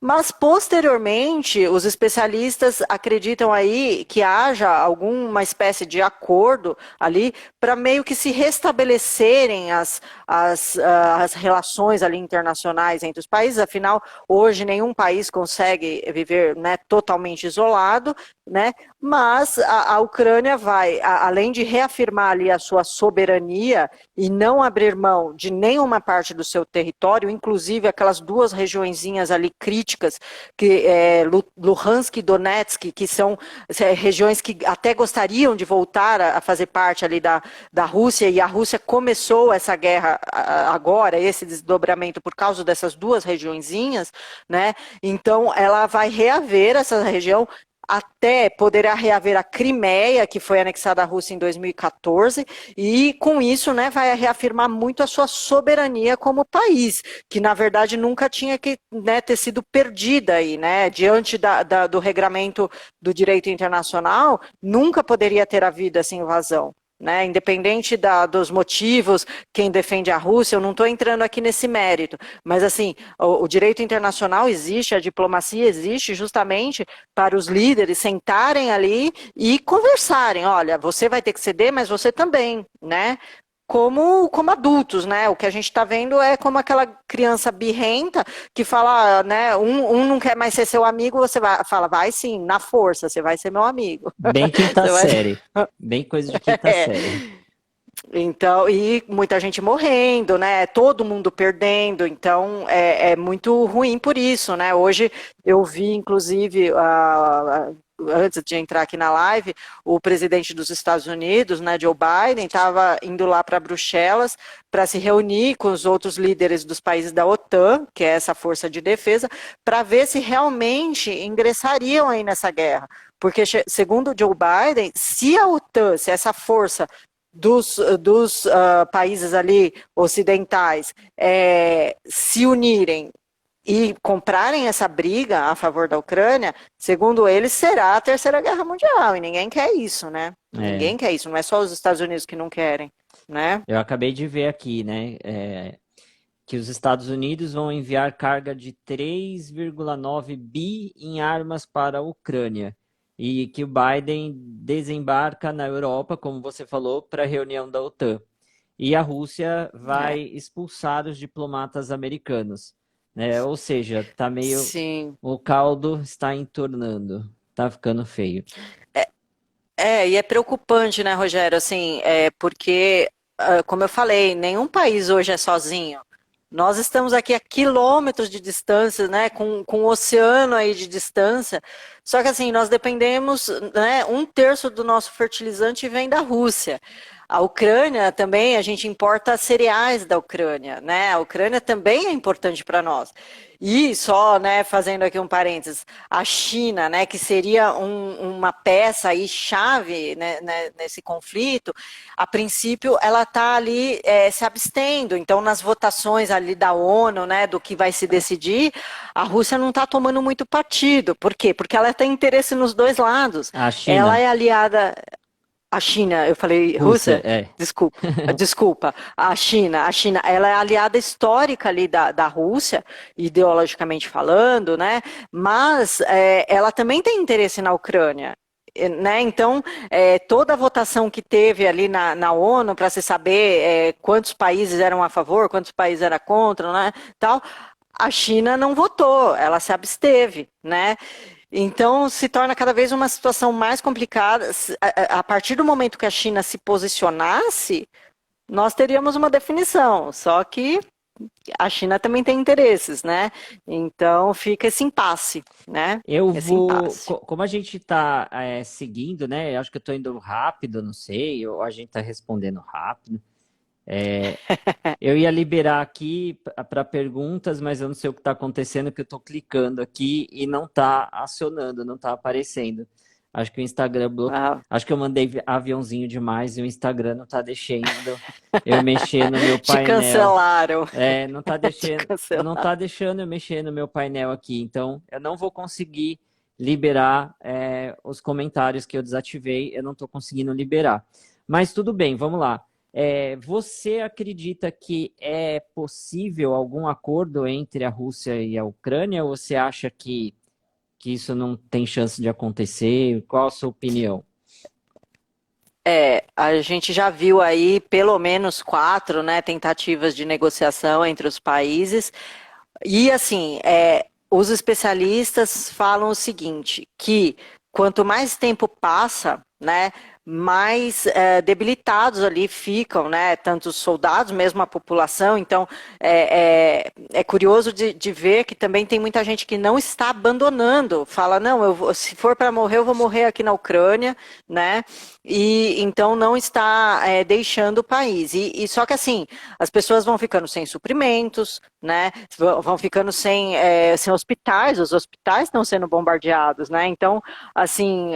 mas posteriormente os especialistas acreditam aí que haja alguma espécie de acordo ali para meio que se restabelecerem as relações ali internacionais entre os países. Afinal, hoje nenhum país consegue viver, né, totalmente isolado, né? Mas a Ucrânia vai, além de reafirmar ali a sua soberania e não abrir mão de nenhuma parte do seu território, inclusive aquelas duas regiõezinhas ali críticas, que é Luhansk e Donetsk, que são regiões que até gostariam de voltar a fazer parte ali da Rússia, e a Rússia começou essa guerra agora, esse desdobramento por causa dessas duas regiõezinhas, né? Então ela vai reaver essa região, até poderá reaver a Crimeia, que foi anexada à Rússia em 2014, e com isso, né, vai reafirmar muito a sua soberania como país, que na verdade nunca tinha que, né, ter sido perdida aí, né, diante do regramento do direito internacional, nunca poderia ter havido essa invasão. Né, independente dos motivos, quem defende a Rússia, eu não estou entrando aqui nesse mérito, mas assim, o direito internacional existe, a diplomacia existe justamente para os líderes sentarem ali e conversarem. Olha, você vai ter que ceder, mas você também, né? Como adultos, né? O que a gente está vendo é como aquela criança birrenta que fala, né? Um não quer mais ser seu amigo, fala, vai sim, na força, você vai ser meu amigo. Bem quinta Você vai... série. Bem coisa de quinta É. série. Então, e muita gente morrendo, né? Todo mundo perdendo, então é muito ruim por isso, né? Hoje eu vi, inclusive, antes de entrar aqui na live, o presidente dos Estados Unidos, né, Joe Biden, estava indo lá para Bruxelas para se reunir com os outros líderes dos países da OTAN, que é essa força de defesa, para ver se realmente ingressariam aí nessa guerra. Porque, segundo Joe Biden, se a OTAN, se essa força dos países ali ocidentais se unirem e comprarem essa briga a favor da Ucrânia, segundo eles, será a Terceira Guerra Mundial, e ninguém quer isso, né? É, Ninguém quer isso, não é só os Estados Unidos que não querem, né? eu acabei de ver aqui, né, que os Estados Unidos vão enviar carga de 3,9 bi em armas para a Ucrânia e que o Biden desembarca na Europa, como você falou, para a reunião da OTAN. E a Rússia vai É, expulsar os diplomatas americanos, né? Ou seja, tá meio sim. o caldo está entornando, tá ficando feio. E é preocupante, né, Rogério? Assim, porque, como eu falei, nenhum país hoje é sozinho. Nós estamos aqui a quilômetros de distância, né, com o oceano aí de distância. Só que assim, nós dependemos, né, um terço do nosso fertilizante vem da Rússia. A Ucrânia também, a gente importa cereais da Ucrânia, né? A Ucrânia também é importante para nós. E só, né, fazendo aqui um parênteses, a China, né, que seria uma peça aí chave, né, nesse conflito, a princípio ela está ali se abstendo. Então, nas votações ali da ONU, né, do que vai se decidir, a Rússia não está tomando muito partido. Por quê? Porque ela tem interesse nos dois lados. A Ela China, é aliada. A China, eu falei Rússia, Rússia? é. Desculpa. A China, ela é aliada histórica ali da Rússia, ideologicamente falando, né? Mas ela também tem interesse na Ucrânia. Né? Então, toda a votação que teve ali na ONU para se saber quantos países eram a favor, quantos países eram contra, né? Tal, a China não votou, ela se absteve, né? Então, se torna cada vez uma situação mais complicada. A partir do momento que a China se posicionasse, nós teríamos uma definição. Só que a China também tem interesses, né? Então, fica esse impasse, né? Eu Esse vou, impasse. como a gente está seguindo, né? Eu acho que eu estou indo rápido, não sei, ou a gente está respondendo rápido. Eu ia liberar aqui para perguntas, mas eu não sei o que está acontecendo, que eu estou clicando aqui e não está acionando, não está aparecendo. Acho que o Instagram Ah, Acho que eu mandei aviãozinho demais e o Instagram não está deixando eu mexer no meu te painel. cancelaram. Não está Te deixando, não cancelaram. tá deixando eu mexer no meu painel aqui. Então, eu não vou conseguir liberar os comentários que eu desativei. Eu não estou conseguindo liberar. Mas tudo bem, vamos lá. Você acredita que é possível algum acordo entre a Rússia e a Ucrânia, ou você acha que isso não tem chance de acontecer? Qual a sua opinião? A gente já viu aí pelo menos quatro, né, tentativas de negociação entre os países. E assim, os especialistas falam o seguinte, que quanto mais tempo passa, né, mais debilitados ali ficam, né, tanto os soldados, mesmo a população. Então, é curioso de ver que também tem muita gente que não está abandonando, fala, não, se for para morrer, eu vou morrer aqui na Ucrânia, né, e então não está deixando o país. E só que assim, as pessoas vão ficando sem suprimentos, né? Vão ficando sem hospitais, os hospitais estão sendo bombardeados, né? Então, assim,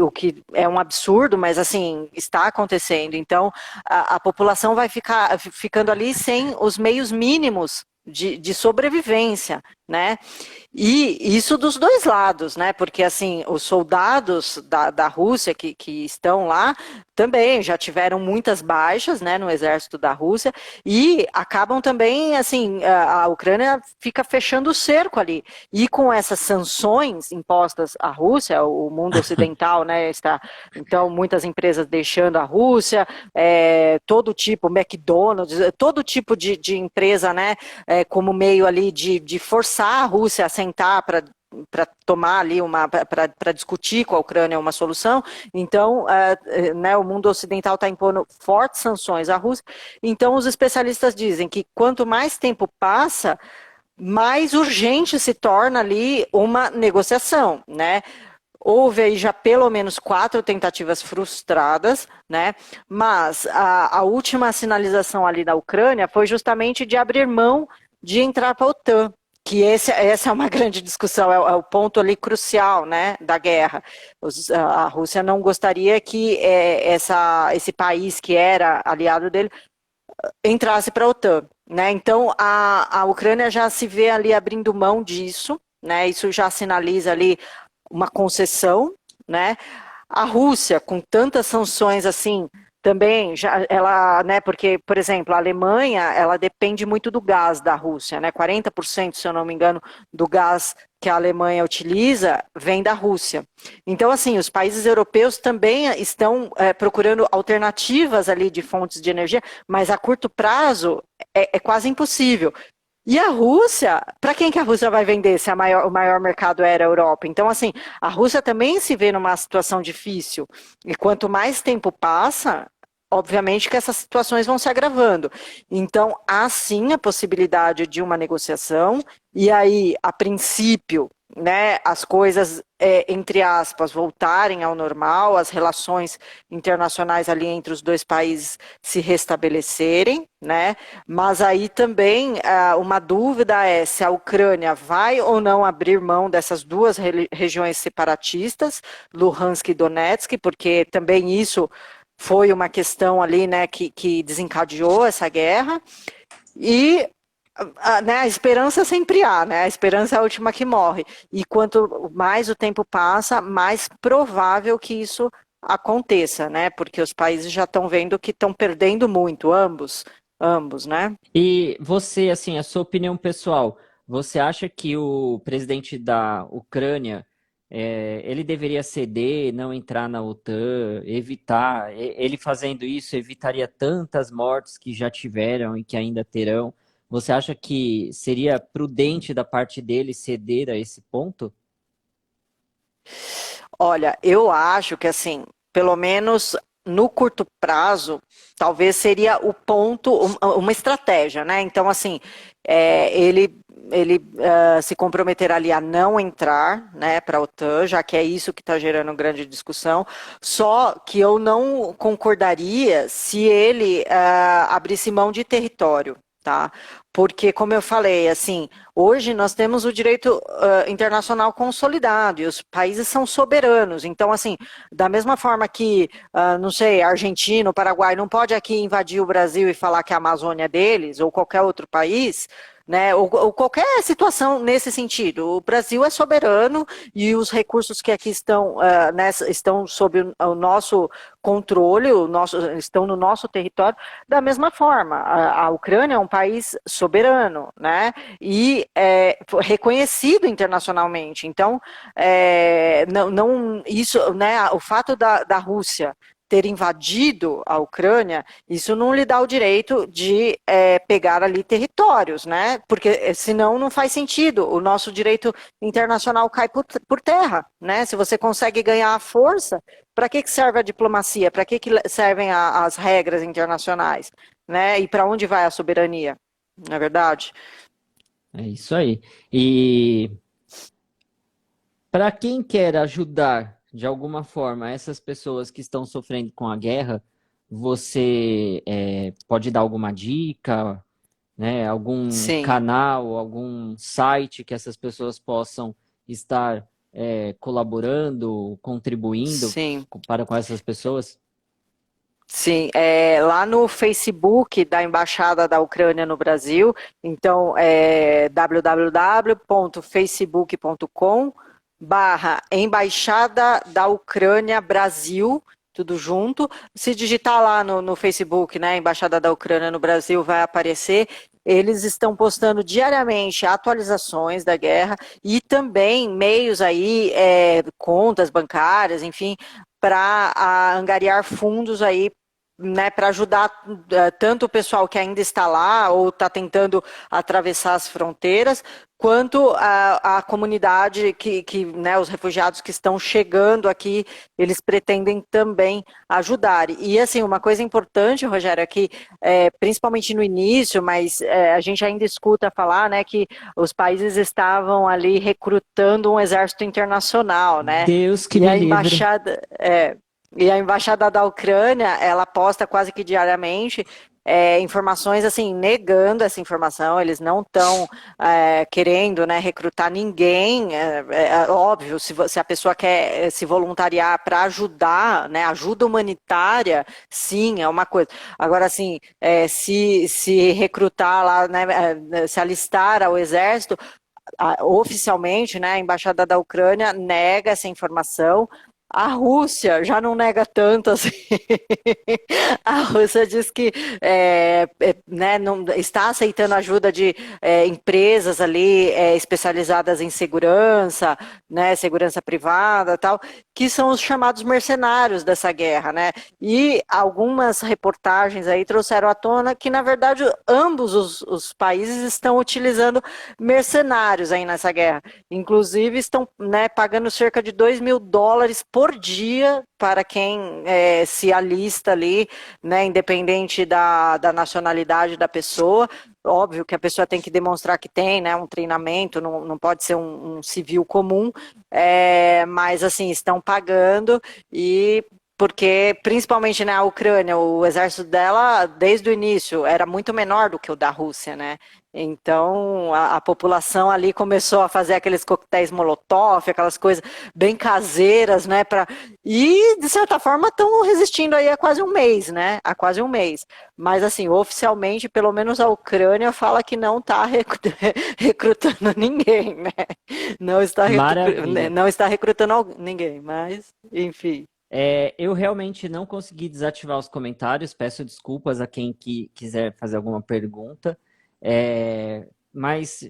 o que é um absurdo, mas assim, está acontecendo. Então, a população vai ficando ali sem os meios mínimos de sobrevivência, né? E isso dos dois lados, né? Porque assim, os soldados da Rússia que estão lá também já tiveram muitas baixas, né, no exército da Rússia e acabam também, assim, a Ucrânia fica fechando o cerco ali. E com essas sanções impostas à Rússia, o mundo ocidental, né, está, então, muitas empresas deixando a Rússia, todo tipo, McDonald's, todo tipo de empresa, né, como meio ali de forçar a Rússia a sentar para tomar ali para discutir com a Ucrânia uma solução. Então, né, o mundo ocidental está impondo fortes sanções à Rússia. Então, os especialistas dizem que quanto mais tempo passa, mais urgente se torna ali uma negociação, né? Houve aí já pelo menos quatro tentativas frustradas, né? Mas a última sinalização ali da Ucrânia foi justamente de abrir mão de entrar para a OTAN, que essa é uma grande discussão, é o ponto ali crucial, né, da guerra. A Rússia não gostaria que esse país que era aliado dele entrasse para a OTAN, né? Então a Ucrânia já se vê ali abrindo mão disso, né? Isso já sinaliza ali uma concessão, né? A Rússia, com tantas sanções assim, também já ela, né, porque, por exemplo, a Alemanha, ela depende muito do gás da Rússia, né? 40%, se eu não me engano, do gás que a Alemanha utiliza vem da Rússia. Então, assim, os países europeus também estão procurando alternativas ali de fontes de energia, mas a curto prazo é quase impossível. E a Rússia, para quem que a Rússia vai vender se o maior mercado era a Europa? Então, assim, a Rússia também se vê numa situação difícil. E quanto mais tempo passa, obviamente que essas situações vão se agravando. Então, há sim a possibilidade de uma negociação, e aí, a princípio, né, as coisas, entre aspas, voltarem ao normal, as relações internacionais ali entre os dois países se restabelecerem, né? Mas aí também uma dúvida é se a Ucrânia vai ou não abrir mão dessas duas regiões separatistas, Luhansk e Donetsk, porque também isso foi uma questão ali, né, que desencadeou essa guerra. E né, a esperança sempre há, né? A esperança é a última que morre. E quanto mais o tempo passa, mais provável que isso aconteça, né? Porque os países já estão vendo que estão perdendo muito, ambos, né? E você, assim, a sua opinião pessoal, você acha que o presidente da Ucrânia, ele deveria ceder, não entrar na OTAN, evitar, ele fazendo isso evitaria tantas mortes que já tiveram e que ainda terão? Você acha que seria prudente da parte dele ceder a esse ponto? Olha, eu acho que assim, pelo menos no curto prazo, talvez seria o ponto, uma estratégia, né? Então, assim, ele se comprometer ali a não entrar, né, para a OTAN, já que é isso que está gerando grande discussão. Só que eu não concordaria se ele abrisse mão de território. Tá? Porque, como eu falei, assim, hoje nós temos o direito internacional consolidado e os países são soberanos. Então, assim, da mesma forma que, não sei, Argentina, o Paraguai não pode aqui invadir o Brasil e falar que a Amazônia é deles, ou qualquer outro país, né, ou qualquer situação nesse sentido. O Brasil é soberano e os recursos que aqui estão, estão sob o nosso controle, estão no nosso território, da mesma forma. A Ucrânia é um país soberano, né? E reconhecido internacionalmente. Então, isso, né? O fato da Rússia ter invadido a Ucrânia, isso não lhe dá o direito de pegar ali territórios, né? Porque senão não faz sentido. O nosso direito internacional cai por terra, né? Se você consegue ganhar a força, para que serve a diplomacia? Para que servem as regras internacionais? Né? E para onde vai a soberania? Não é verdade? É isso aí. E para quem quer ajudar de alguma forma essas pessoas que estão sofrendo com a guerra, você pode dar alguma dica, né? Algum Sim, canal, algum site que essas pessoas possam estar colaborando, contribuindo sim. para com essas pessoas? Sim, lá no Facebook da Embaixada da Ucrânia no Brasil, então é www.facebook.com/, Embaixada da Ucrânia Brasil, tudo junto. Se digitar lá no Facebook, né, Embaixada da Ucrânia no Brasil, vai aparecer. Eles estão postando diariamente atualizações da guerra e também meios aí, contas bancárias, enfim, para angariar fundos aí, né, para ajudar tanto o pessoal que ainda está lá ou está tentando atravessar as fronteiras, quanto a comunidade né, os refugiados que estão chegando aqui, eles pretendem também ajudar. E assim, uma coisa importante, Rogério, é que principalmente no início, mas a gente ainda escuta falar, né, que os países estavam ali recrutando um exército internacional, né? Deus que E me a livre. embaixada, e a embaixada da Ucrânia, ela posta quase que diariamente informações assim, negando essa informação. Eles não estão querendo, né, recrutar ninguém. Óbvio, se a pessoa quer se voluntariar para ajudar, né, ajuda humanitária, sim, é uma coisa. Agora, assim, se recrutar lá, né, se alistar ao exército, oficialmente, né, a embaixada da Ucrânia nega essa informação. A Rússia já não nega tanto assim. A Rússia diz que né, não, está aceitando ajuda de empresas ali especializadas em segurança, né, segurança privada, tal, que são os chamados mercenários dessa guerra, né? E algumas reportagens aí trouxeram à tona que, na verdade, ambos os países estão utilizando mercenários aí nessa guerra. Inclusive, estão, né, pagando cerca de US$ 2.000 por dia para quem se alista ali, né, independente da nacionalidade da pessoa. Óbvio que a pessoa tem que demonstrar que tem, né, um treinamento, não pode ser um civil comum, mas assim, estão pagando e porque, principalmente na Ucrânia, o exército dela, desde o início, era muito menor do que o da Rússia, né? Então, a população ali começou a fazer aqueles coquetéis Molotov, aquelas coisas bem caseiras, né? E, de certa forma, estão resistindo aí há quase um mês, né? Há quase um mês. Mas, assim, oficialmente, pelo menos a Ucrânia fala que não está recrutando ninguém, né? Não está, Maravilha. não está recrutando ninguém, mas, enfim. Eu realmente não consegui desativar os comentários, peço desculpas a quem quiser fazer alguma pergunta. Mas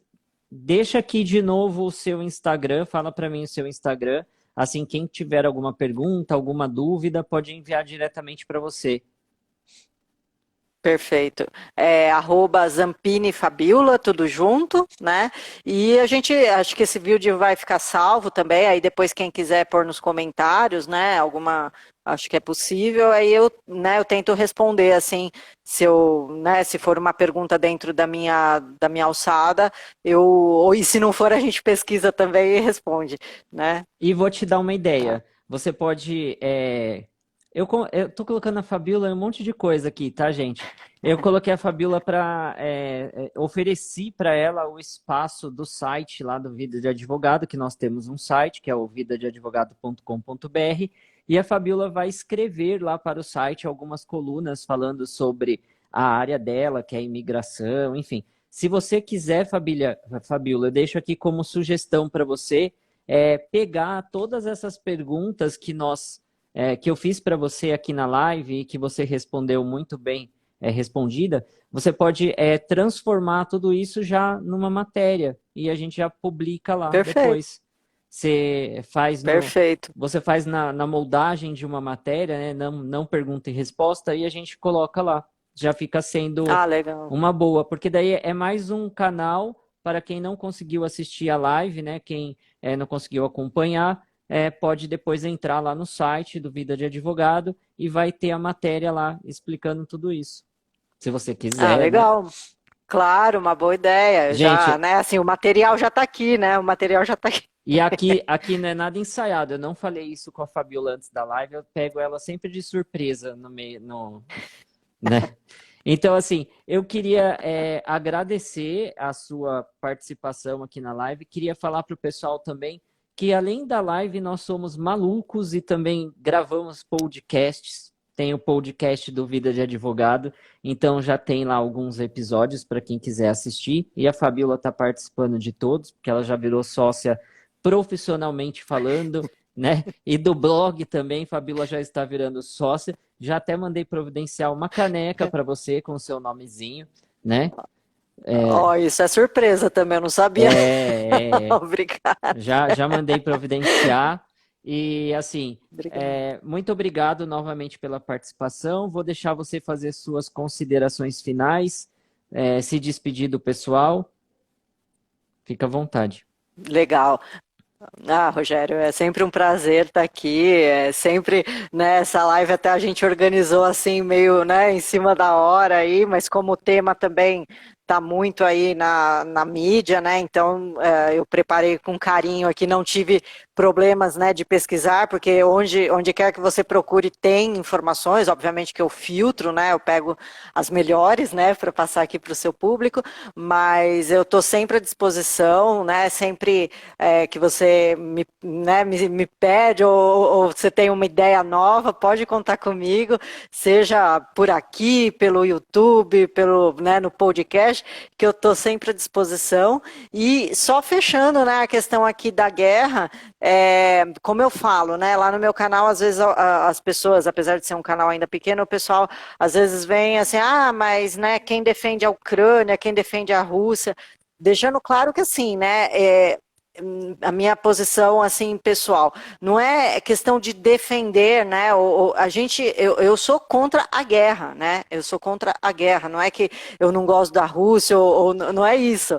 deixa aqui de novo o seu Instagram, fala para mim o seu Instagram. Assim, quem tiver alguma pergunta, alguma dúvida, pode enviar diretamente para você. Perfeito. @Zampini Fabiola, tudo junto, né? E acho que esse vídeo vai ficar salvo também, aí depois quem quiser pôr nos comentários, né, acho que é possível, aí eu tento responder, assim, se for uma pergunta dentro da minha alçada, e se não for, a gente pesquisa também e responde, né? E vou te dar uma ideia. Você pode. Eu tô colocando a Fabiola em um monte de coisa aqui, tá, gente? Eu coloquei a Fabiola para. Ofereci para ela o espaço do site lá do Vida de Advogado, que nós temos um site, que é o vidadeadvogado.com.br, e a Fabiola vai escrever lá para o site algumas colunas falando sobre a área dela, que é a imigração, enfim. Se você quiser, Fabiola, eu deixo aqui como sugestão para você pegar todas essas perguntas que eu fiz para você aqui na live e que você respondeu muito bem respondida, você pode transformar tudo isso já numa matéria e a gente já publica lá Perfeito, depois. Você faz perfeito. você faz na moldagem de uma matéria, né? Não pergunta e resposta, e a gente coloca lá. Já fica sendo Ah, legal. uma boa, porque daí é mais um canal para quem não conseguiu assistir a live, né? Quem não conseguiu acompanhar, pode depois entrar lá no site do Vida de Advogado e vai ter a matéria lá explicando tudo isso. Se você Ah, quiser, né? legal. Claro, uma boa ideia. Já, Gente, né? Assim, o material já está aqui, né? O material já está aqui. e aqui não é nada ensaiado. Eu não falei isso com a Fabiola antes da live, eu pego ela sempre de surpresa no meio, né? Então, assim, eu queria agradecer a sua participação aqui na live. Queria falar para o pessoal também que, além da live, nós somos malucos e também gravamos podcasts. Tem o podcast do Vida de Advogado, então já tem lá alguns episódios para quem quiser assistir. E a Fabiola está participando de todos, porque ela já virou sócia profissionalmente falando, né? E do blog também, Fabiola já está virando sócia. Já até mandei providenciar uma caneca para você com o seu nomezinho, né? Ó, isso é surpresa também, eu não sabia. É, Obrigada. já mandei providenciar. E assim, Obrigada. muito obrigado novamente pela participação. Vou deixar você fazer suas considerações finais, se despedir do pessoal. Fica à vontade. Legal. Ah, Rogério, é sempre um prazer estar aqui. É sempre, né, essa live até a gente organizou assim meio, né, em cima da hora aí, mas como o tema também está muito aí na mídia, né? Então eu preparei com carinho aqui, não tive problemas, né, de pesquisar, porque onde quer que você procure tem informações, obviamente que eu filtro, né? Eu pego as melhores, né, para passar aqui para o seu público, mas eu estou sempre à disposição, né? Sempre que você me pede ou você tem uma ideia nova, pode contar comigo, seja por aqui, pelo YouTube, no podcast, que eu estou sempre à disposição. E só fechando, né, a questão aqui da guerra, como eu falo, né, lá no meu canal, às vezes as pessoas, apesar de ser um canal ainda pequeno, o pessoal às vezes vem assim, mas né, quem defende a Ucrânia, quem defende a Rússia, deixando claro que assim, né, a minha posição assim pessoal não é questão de defender, né? Eu sou contra a guerra, né? Eu sou contra a guerra. Não é que eu não gosto da Rússia ou não é isso.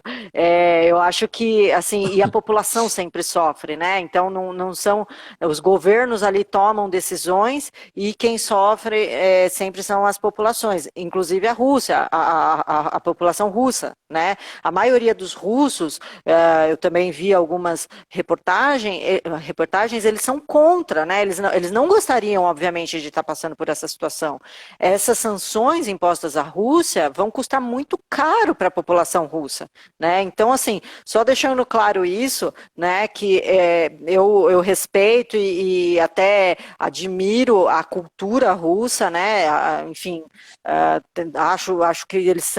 Eu acho que assim e a população sempre sofre, né? Então não são os governos ali tomam decisões e quem sofre sempre são as populações, inclusive a Rússia, a população russa, né? A maioria dos russos, eu também vi algumas reportagens, eles são contra, né? Eles não gostariam, obviamente, de estar passando por essa situação. Essas sanções impostas à Rússia vão custar muito caro para a população russa, né? Então, assim, só deixando claro isso, né? Que eu respeito e até admiro a cultura russa, né? Enfim, acho que eles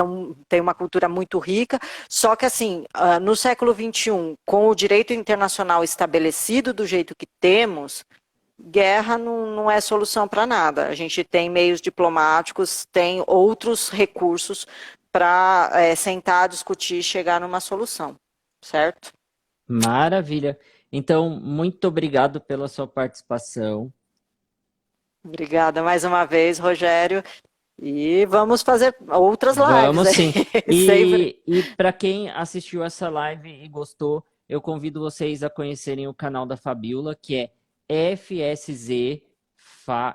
têm uma cultura muito rica, só que assim, no século XXI, com o direito internacional estabelecido do jeito que temos, guerra não é solução para nada. A gente tem meios diplomáticos, tem outros recursos para sentar, discutir e chegar numa solução, certo? Maravilha. Então, muito obrigado pela sua participação. Obrigada mais uma vez, Rogério. E vamos fazer outras lives Vamos aí. sim. Sempre. E para quem assistiu essa live e gostou, eu convido vocês a conhecerem o canal da Fabiola, que é FSZ,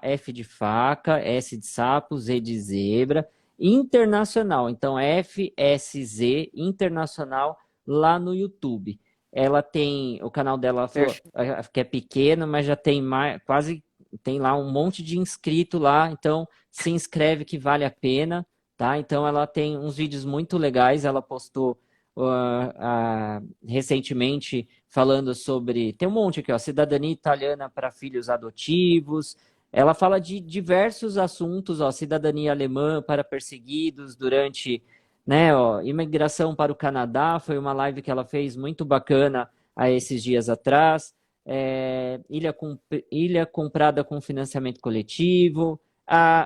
F de faca, S de sapo, Z de zebra, internacional. Então, FSZ Internacional lá no YouTube. Ela tem, o canal dela ela falou, Perfeito. que é pequeno, mas já tem mais, quase, tem lá um monte de inscrito lá, então se inscreve que vale a pena, tá? Então ela tem uns vídeos muito legais, ela postou recentemente falando sobre, tem um monte aqui, ó, cidadania italiana para filhos adotivos. Ela fala de diversos assuntos, ó, cidadania alemã para perseguidos durante, né, ó, imigração para o Canadá, foi uma live que ela fez muito bacana há esses dias atrás. Ilha comprada com financiamento coletivo.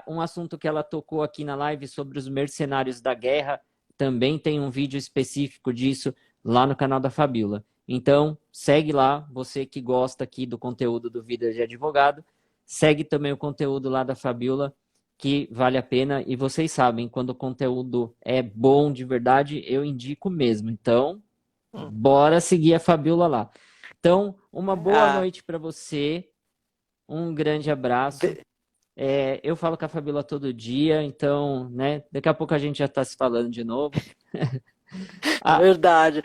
Um assunto que ela tocou aqui na live sobre os mercenários da guerra, também tem um vídeo específico disso lá no canal da Fabiola. Então, segue lá, você que gosta aqui do conteúdo do Vida de Advogado, segue também o conteúdo lá da Fabiola, que vale a pena. E vocês sabem, quando o conteúdo é bom de verdade, eu indico mesmo. Então, bora seguir a Fabiola lá. Então, uma boa Ah, noite para você, um grande abraço. be- Eu falo com a Fabiola todo dia, então, né, daqui a pouco a gente já está se falando de novo. Ah, verdade.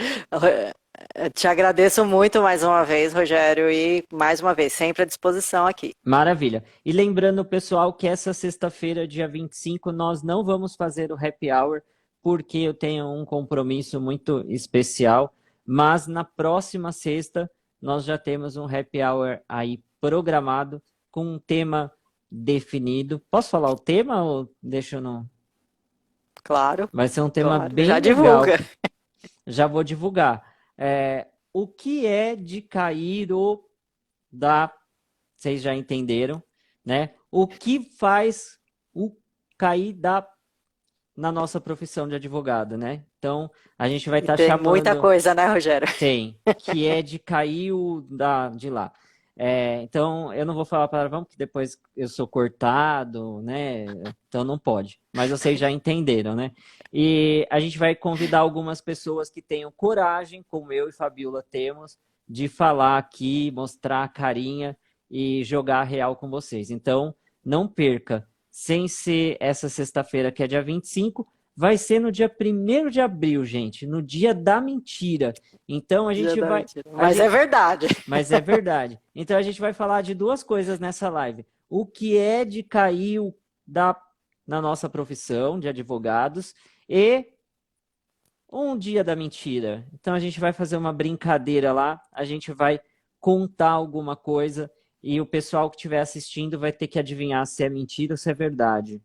Te agradeço muito mais uma vez, Rogério, e mais uma vez, sempre à disposição aqui. maravilha. E lembrando, pessoal, que essa sexta-feira, dia 25, nós não vamos fazer o happy hour, porque eu tenho um compromisso muito especial, mas na próxima sexta nós já temos um happy hour aí programado com um tema definido. Posso falar o tema ou deixa eu não? Claro, Vai ser um tema claro. Já bem divulga. legal. Já vou divulgar. O que é de cair ou da. Vocês já entenderam, né? O que faz o cair da na nossa profissão de advogado, né? Então, a gente vai E estar tem muita chamando. coisa, né, Rogério? Tem, que é de cair de lá. Então, eu não vou falar palavrão, porque depois eu sou cortado, né? Então não pode. Mas vocês já entenderam, né? E a gente vai convidar algumas pessoas que tenham coragem, como eu e Fabiola temos, de falar aqui, mostrar a carinha e jogar a real com vocês. Então, não perca. Sem ser essa sexta-feira, que é dia 25, vai ser no dia 1º de abril, gente, no dia da mentira. Então a Dia gente da vai. mentira. Mas é verdade. Mas é verdade. Então a gente vai falar de duas coisas nessa live. O que é de cair da, na nossa profissão de advogados e um dia da mentira. Então a gente vai fazer uma brincadeira lá, a gente vai contar alguma coisa e o pessoal que estiver assistindo vai ter que adivinhar se é mentira ou se é verdade.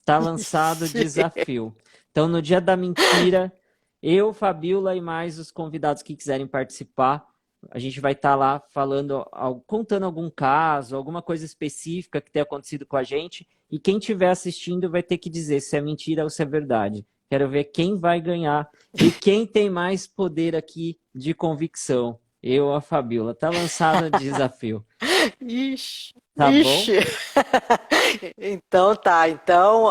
Tá lançado o Ixi. desafio. Então, no dia da mentira, eu, Fabiola e mais os convidados que quiserem participar, a gente vai estar lá falando, contando algum caso, alguma coisa específica que tenha acontecido com a gente. E quem estiver assistindo vai ter que dizer se é mentira ou se é verdade. Quero ver quem vai ganhar e quem tem mais poder aqui de convicção. Eu ou a Fabiola. Tá lançado o desafio. Ixi, Tá bom? ixi. Então tá. Então,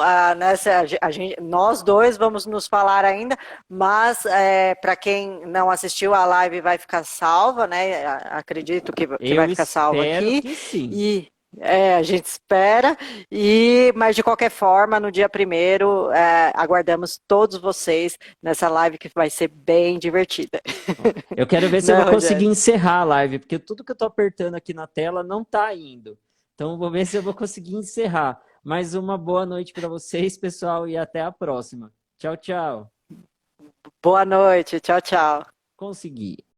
nós dois vamos nos falar ainda, mas para quem não assistiu, a live vai ficar salva, né? Acredito que vai Eu ficar salva espero aqui. que sim. E a gente espera. Mas de qualquer forma, no dia 1º, aguardamos todos vocês nessa live que vai ser bem divertida. Eu quero ver se eu Né, vou conseguir Rogério? encerrar a live, porque tudo que eu tô apertando aqui na tela não tá indo. Então, vou ver se eu vou conseguir encerrar. Mais uma boa noite para vocês, pessoal, e até a próxima. Tchau, tchau. Boa noite. Tchau, tchau. Consegui.